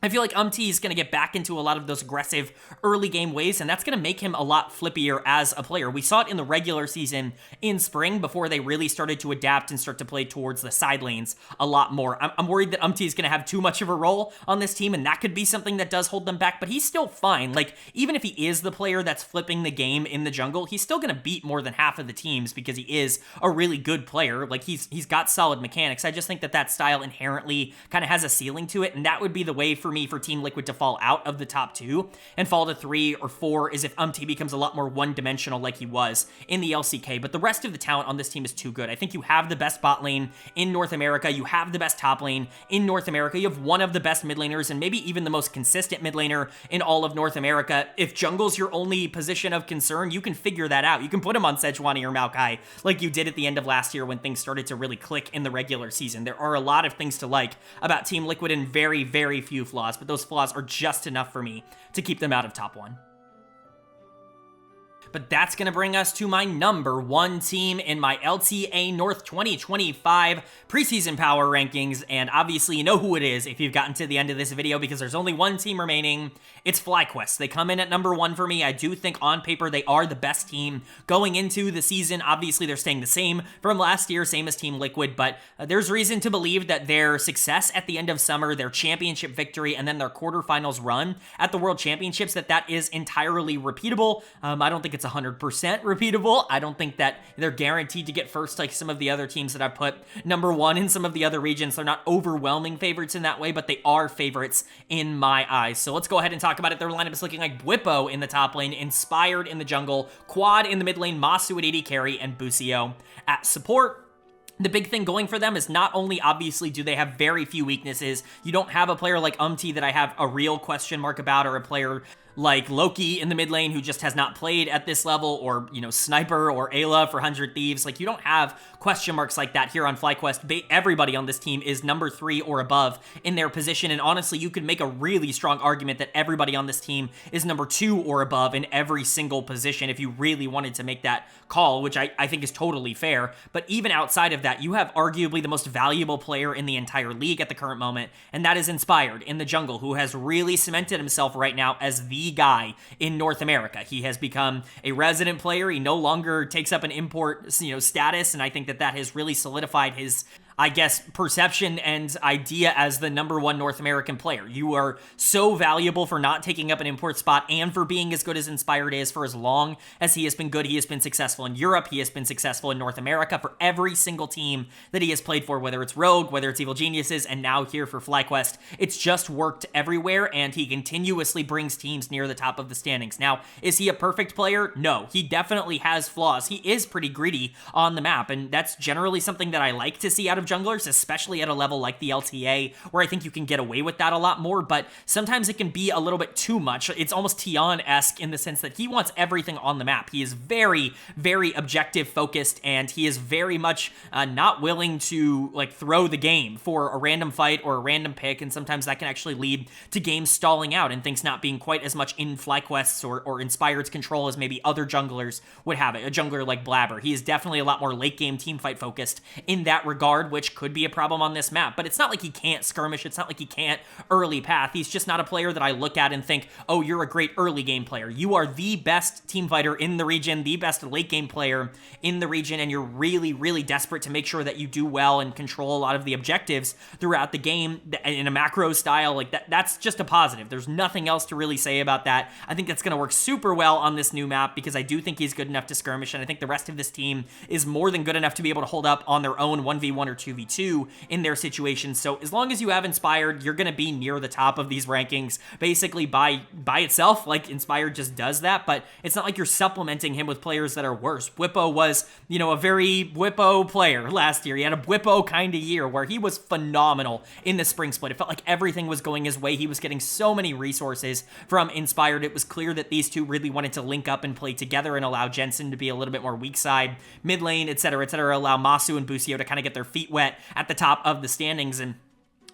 I feel like is going to get back into a lot of those aggressive early game ways, and that's going to make him a lot flippier as a player. We saw it in the regular season in spring before they really started to adapt and start to play towards the side lanes a lot more. I'm worried that is going to have too much of a role on this team, and that could be something that does hold them back, but he's still fine. Like, even if he is the player that's flipping the game in the jungle, he's still going to beat more than half of the teams because he is a really good player. Like, he's got solid mechanics. I just think that style inherently kind of has a ceiling to it, and that would be the way for me for Team Liquid to fall out of the top 2 and fall to 3 or 4 is if becomes a lot more one-dimensional like he was in the LCK, but the rest of the talent on this team is too good. I think you have the best bot lane in North America, you have the best top lane in North America, you have one of the best mid laners and maybe even the most consistent mid laner in all of North America. If jungle's your only position of concern, you can figure that out. You can put him on Sejuani or Maokai like you did at the end of last year when things started to really click in the regular season. There are a lot of things to like about Team Liquid and very, very few flaws, but those flaws are just enough for me to keep them out of top 1. But that's going to bring us to my number 1 team in my LTA North 2025 preseason power rankings, and obviously you know who it is if you've gotten to the end of this video because there's only one team remaining. It's FlyQuest. They come in at number 1 for me. I do think on paper they are the best team going into the season. Obviously they're staying the same from last year, same as Team Liquid, but there's reason to believe that their success at the end of summer, their championship victory, and then their quarterfinals run at the World Championships, that is entirely repeatable. I don't think it's 100% repeatable. I don't think that they're guaranteed to get first like some of the other teams that I've put number 1 in some of the other regions. They're not overwhelming favorites in that way, but they are favorites in my eyes. So let's go ahead and talk about it. Their lineup is looking like Bwipo in the top lane, Inspired in the jungle, Quad in the mid lane, Masu at AD carry, and Busio at support. The big thing going for them is not only obviously do they have very few weaknesses, you don't have a player like that I have a real question mark about, or a player like Loki in the mid lane who just has not played at this level, or, you know, Sniper or Ayla for 100 Thieves. Like, you don't have question marks like that here on FlyQuest. Everybody on this team is number 3 or above in their position, and honestly, you could make a really strong argument that everybody on this team is number 2 or above in every single position if you really wanted to make that call, which I think is totally fair. But even outside of that, you have arguably the most valuable player in the entire league at the current moment, and that is Inspired in the jungle, who has really cemented himself right now as the guy in North America. He has become a resident player. He no longer takes up an import, status, and I think that has really solidified his, I guess, perception and idea as the number 1 North American player. You are so valuable for not taking up an import spot and for being as good as Inspired is. For as long as he has been good, he has been successful in Europe, he has been successful in North America for every single team that he has played for, whether it's Rogue, whether it's Evil Geniuses, and now here for FlyQuest. It's just worked everywhere, and he continuously brings teams near the top of the standings. Now, is he a perfect player? No, he definitely has flaws. He is pretty greedy on the map, and that's generally something that I like to see out of junglers, especially at a level like the LTA, where I think you can get away with that a lot more, but sometimes it can be a little bit too much. It's almost Tion-esque in the sense that he wants everything on the map. He is very, very objective focused, and he is very much not willing to throw the game for a random fight or a random pick, and sometimes that can actually lead to games stalling out and things not being quite as much in FlyQuest's or Inspired's control as maybe other junglers would have it. A jungler like Blabber, he is definitely a lot more late game teamfight focused in that regard, which could be a problem on this map, but it's not like he can't skirmish, it's not like he can't early path. He's just not a player that I look at and think, oh, you're a great early game player. You are the best team fighter in the region, the best late game player in the region, and you're really, really desperate to make sure that you do well and control a lot of the objectives throughout the game in a macro style. Like that's just a positive. There's nothing else to really say about that. I think that's going to work super well on this new map because I do think he's good enough to skirmish, and I think the rest of this team is more than good enough to be able to hold up on their own 1v1 or 2v2 in their situations. So as long as you have Inspired, you're going to be near the top of these rankings basically by itself. Like, Inspired just does that, but it's not like you're supplementing him with players that are worse. Bwipo was, a very Bwipo player last year. He had a Bwipo kind of year where he was phenomenal in the spring split. It felt like everything was going his way. He was getting so many resources from Inspired. It was clear that these two really wanted to link up and play together and allow Jensen to be a little bit more weak side, mid lane, etc., allow Masu and Busio to kind of get their feet wet at the top of the standings. And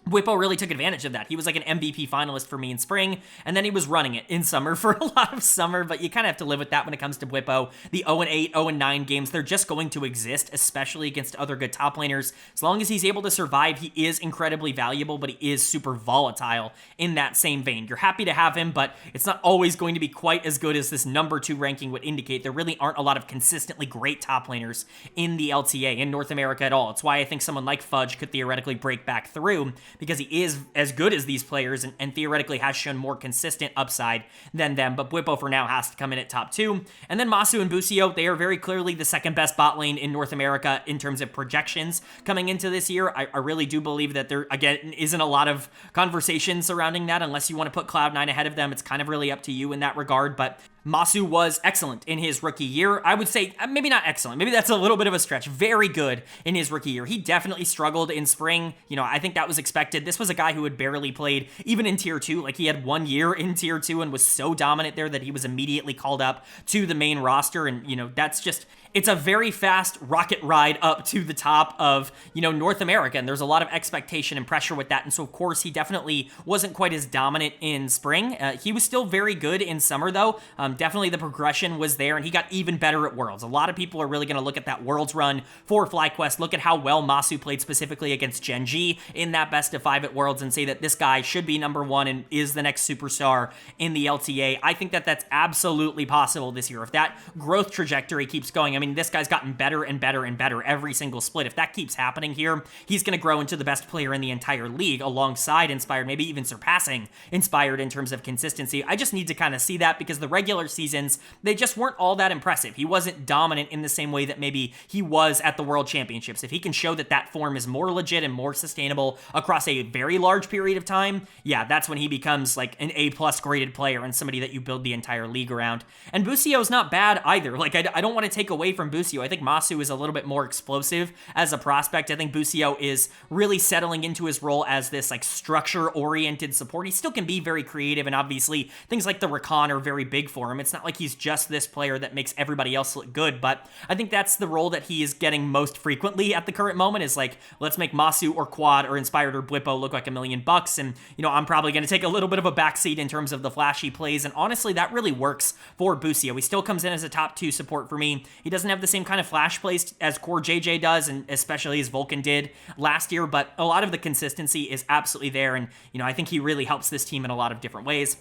Whippo really took advantage of that. He was like an MVP finalist for me in spring, and then he was running it in summer for a lot of summer, but you kind of have to live with that when it comes to Whippo. The 0-8, 0-9 games, they're just going to exist, especially against other good top laners. As long as he's able to survive, he is incredibly valuable, but he is super volatile in that same vein. You're happy to have him, but it's not always going to be quite as good as this number 2 ranking would indicate. There really aren't a lot of consistently great top laners in the LTA, in North America at all. It's why I think someone like Fudge could theoretically break back through, because he is as good as these players and theoretically has shown more consistent upside than them. But Whippo for now has to come in at top 2. And then Masu and Busio, they are very clearly the second best bot lane in North America in terms of projections coming into this year. I really do believe that there, again, isn't a lot of conversation surrounding that unless you want to put Cloud9 ahead of them. It's kind of really up to you in that regard, but Masu was excellent in his rookie year. I would say, maybe not excellent, maybe that's a little bit of a stretch. Very good in his rookie year. He definitely struggled in spring. I think that was expected. This was a guy who had barely played, even in tier 2. Like, he had 1 year in tier 2 and was so dominant there that he was immediately called up to the main roster. And, that's just, it's a very fast rocket ride up to the top of, North America. And there's a lot of expectation and pressure with that. And so, of course, he definitely wasn't quite as dominant in spring. He was still very good in summer, though. Definitely the progression was there, and he got even better at Worlds. A lot of people are really going to look at that Worlds run for FlyQuest, look at how well Masu played specifically against Gen G in that best of 5 at Worlds, and say that this guy should be number 1 and is the next superstar in the LTA. I think that that's absolutely possible this year. If that growth trajectory keeps going, this guy's gotten better and better and better every single split. If that keeps happening here, he's going to grow into the best player in the entire league alongside Inspired, maybe even surpassing Inspired in terms of consistency. I just need to kind of see that because the regular seasons, they just weren't all that impressive. He wasn't dominant in the same way that maybe he was at the World Championships. If he can show that that form is more legit and more sustainable across a very large period of time, yeah, that's when he becomes like an A+ graded player and somebody that you build the entire league around. And Busio's not bad either. Like, I don't want to take away from Busio. I think Masu is a little bit more explosive as a prospect. I think Busio is really settling into his role as this like structure-oriented support. He still can be very creative, and obviously things like the Recon are very big for him. It's not like he's just this player that makes everybody else look good, but I think that's the role that he is getting most frequently at the current moment, is like, let's make Masu or Quad or Inspired or Blippo look like $1 million, and I'm probably going to take a little bit of a backseat in terms of the flashy plays, and honestly, that really works for Busio. He still comes in as a top 2 support for me. He doesn't have the same kind of flash plays as Core JJ does, and especially as Vulcan did last year, but a lot of the consistency is absolutely there, and I think he really helps this team in a lot of different ways.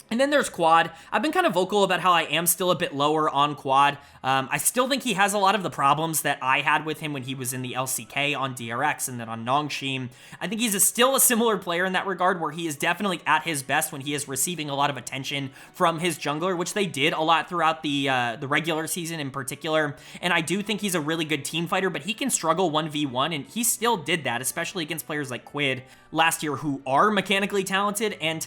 And then there's Quad. I've been kind of vocal about how I am still a bit lower on Quad. I still think he has a lot of the problems that I had with him when he was in the LCK on DRX and then on Nongshim. I think he's still a similar player in that regard, where he is definitely at his best when he is receiving a lot of attention from his jungler, which they did a lot throughout the regular season in particular. And I do think he's a really good team fighter, but he can struggle 1v1, and he still did that, especially against players like Quid last year who are mechanically talented. And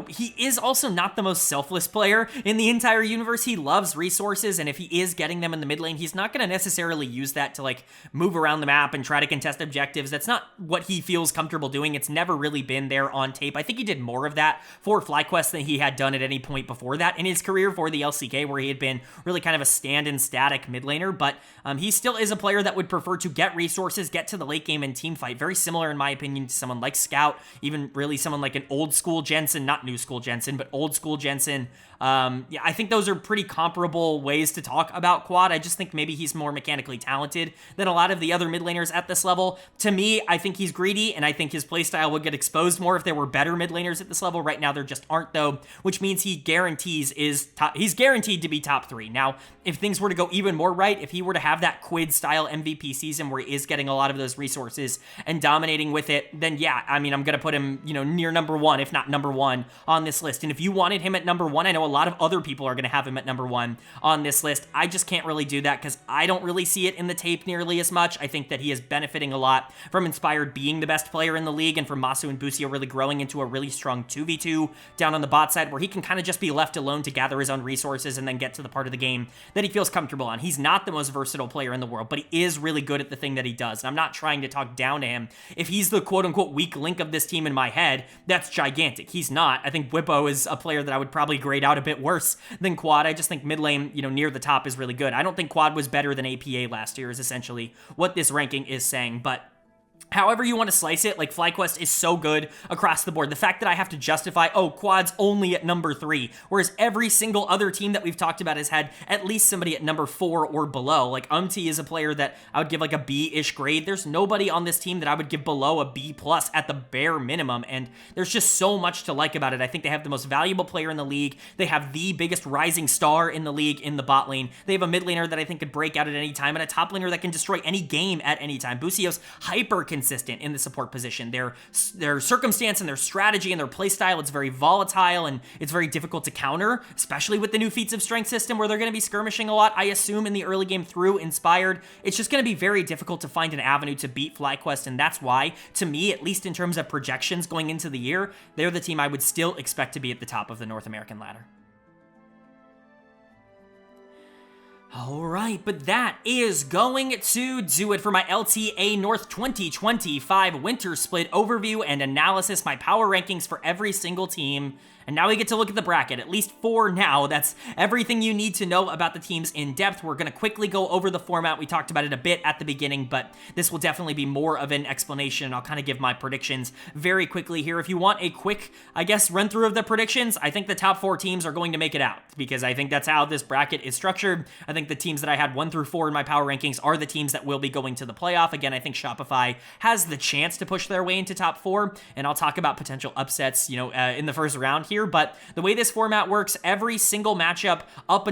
he is also not the most selfless player in the entire universe. He loves resources, and if he is getting them in the mid lane, he's not going to necessarily use that to like move around the map and try to contest objectives. That's not what he feels comfortable doing. It's never really been there on tape. I think he did more of that for FlyQuest than he had done at any point before that in his career for the LCK, where he had been really kind of a stand-and static mid laner, but he still is a player that would prefer to get resources, get to the late game and team fight. Very similar, in my opinion, to someone like Scout, even really someone like an old school Jensen, not new school Jensen, but old school Jensen. Yeah, I think those are pretty comparable ways to talk about Quad. I just think maybe he's more mechanically talented than a lot of the other mid laners at this level. To me, I think he's greedy, and I think his playstyle would get exposed more if there were better mid laners at this level. Right now, there just aren't, though, which means he's guaranteed to be top 3. Now, if things were to go even more right, if he were to have that Quid-style MVP season where he is getting a lot of those resources and dominating with it, then yeah, I'm going to put him, near number 1, if not number 1 on this list. And if you wanted him at number 1, I know a lot of other people are going to have him at number 1 on this list. I just can't really do that because I don't really see it in the tape nearly as much. I think that he is benefiting a lot from Inspired being the best player in the league, and from Masu and Busio really growing into a really strong 2v2 down on the bot side, where he can kind of just be left alone to gather his own resources and then get to the part of the game that he feels comfortable on. He's not the most versatile player in the world, but he is really good at the thing that he does. And I'm not trying to talk down to him. If he's the quote-unquote weak link of this team in my head, that's gigantic. He's not. I think Whippo is a player that I would probably grade out a bit worse than Quad. I just think mid lane, near the top is really good. I don't think Quad was better than APA last year, is essentially what this ranking is saying, but However you want to slice it, like, FlyQuest is so good across the board. The fact that I have to justify, oh, Quad's only at number 3, whereas every single other team that we've talked about has had at least somebody at number 4 or below. Like, is a player that I would give like a B-ish grade. There's nobody on this team that I would give below a B+ at the bare minimum, and there's just so much to like about it. I think they have the most valuable player in the league. They have the biggest rising star in the league in the bot lane. They have a mid laner that I think could break out at any time, and a top laner that can destroy any game at any time. Busio's hyper consistent in the support position. Their circumstance and their strategy and their playstyle, it's very volatile and it's very difficult to counter, especially with the new feats of strength system where they're going to be skirmishing a lot, I assume, in the early game through Inspired. It's just going to be very difficult to find an avenue to beat FlyQuest, and that's why, to me, at least in terms of projections going into the year, they're the team I would still expect to be at the top of the North American ladder. All right, but that is going to do it for my LTA North 2025 Winter Split overview and analysis, my power rankings for every single team. And now we get to look at the bracket, at least for now. That's everything you need to know about the teams in depth. We're going to quickly go over the format. We talked about it a bit at the beginning, but this will definitely be more of an explanation. I'll kind of give my predictions very quickly here. If you want a quick, I guess, run through of the predictions, I think the top 4 teams are going to make it out, because I think that's how this bracket is structured. I think the teams that I had 1 through 4 in my power rankings are the teams that will be going to the playoff. Again, I think Shopify has the chance to push their way into top 4, and I'll talk about potential upsets, in the first round here. But the way this format works, every single matchup up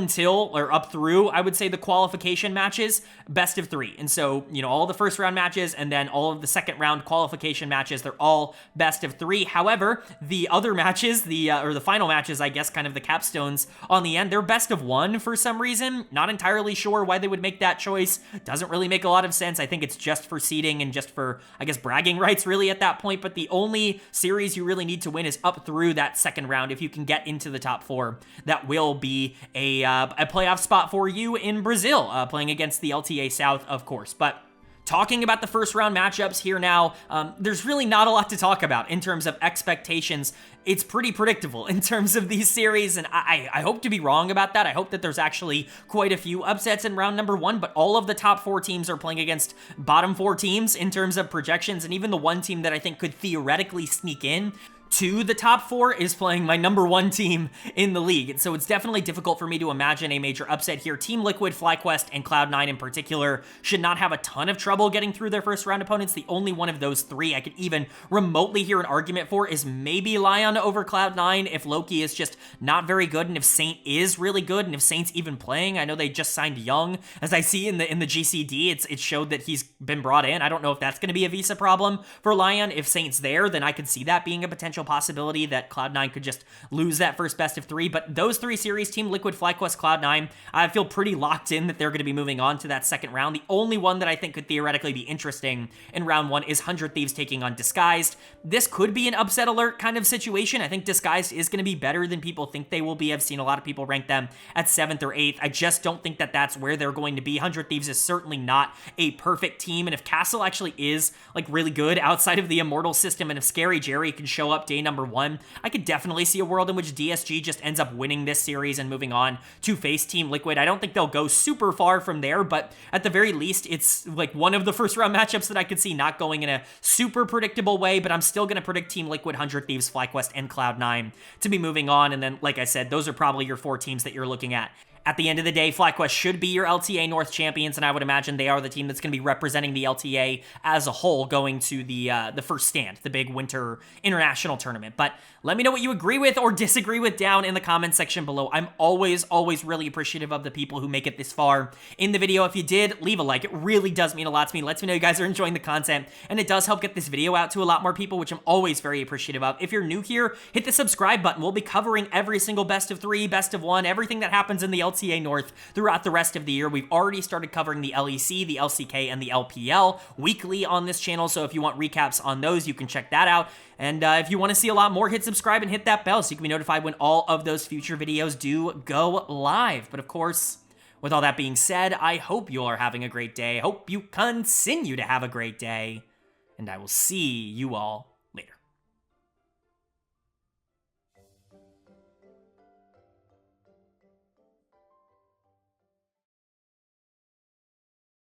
through, I would say, the qualification matches, best of 3. And so, all the first round matches and then all of the second round qualification matches, they're all best of 3. However, the other matches, or the final matches, I guess, kind of the capstones on the end, they're best of 1 for some reason. Not entirely sure why they would make that choice. Doesn't really make a lot of sense. I think it's just for seeding and just for, I guess, bragging rights really at that point. But the only series you really need to win is up through that second round. If you can get into the top 4, that will be a playoff spot for you in Brazil, playing against the LTA South, of course. But talking about the first round matchups here now, there's really not a lot to talk about in terms of expectations. It's pretty predictable in terms of these series, and I hope to be wrong about that. I hope that there's actually quite a few upsets in round number 1, but all of the top 4 teams are playing against bottom 4 teams in terms of projections, and even the one team that I think could theoretically sneak in to the top 4 is playing my number 1 team in the league. And so it's definitely difficult for me to imagine a major upset here. Team Liquid, FlyQuest, and Cloud9 in particular should not have a ton of trouble getting through their first round opponents. The only one of those 3 I could even remotely hear an argument for is maybe Lyon over Cloud9 if Loki is just not very good, and if Saint is really good, and if Saint's even playing. I know they just signed Young, as I see in the GCD. It showed that he's been brought in. I don't know if that's going to be a visa problem for Lyon. If Saint's there, then I could see that being a potential possibility that Cloud9 could just lose that first best of 3. But those 3 series, Team Liquid, FlyQuest, Cloud9, I feel pretty locked in that they're going to be moving on to that second round. The only one that I think could theoretically be interesting in round 1 is 100 Thieves taking on Disguised. This could be an upset alert kind of situation. I think Disguised is going to be better than people think they will be. I've seen a lot of people rank them at 7th or 8th. I just don't think that that's where they're going to be. 100 Thieves is certainly not a perfect team, and if Castle actually is like really good outside of the Immortal system, and if Scary Jerry can show up day number 1, I could definitely see a world in which DSG just ends up winning this series and moving on to face Team Liquid. I don't think they'll go super far from there, but at the very least, it's like one of the first round matchups that I could see not going in a super predictable way, but I'm still going to predict Team Liquid, 100 Thieves, FlyQuest, and Cloud9 to be moving on. And then, like I said, those are probably your 4 teams that you're looking at. At the end of the day, FlyQuest should be your LTA North champions, and I would imagine they are the team that's going to be representing the LTA as a whole going to the first stand, the big winter international tournament. But let me know what you agree with or disagree with down in the comment section below. I'm always really appreciative of the people who make it this far in the video. If you did, leave a like. It really does mean a lot to me. It lets me know you guys are enjoying the content, and it does help get this video out to a lot more people, which I'm always very appreciative of. If you're new here, hit the subscribe button. We'll be covering every single best of 3, best of 1, everything that happens in the LTA North throughout the rest of the year. We've already started covering the LEC, the LCK, and the LPL weekly on this channel, so if you want recaps on those, you can check that out. And if you want to see a lot more, hit subscribe and hit that bell so you can be notified when all of those future videos do go live. But of course, with all that being said, I hope you all are having a great day. I hope you continue to have a great day, and I will see you all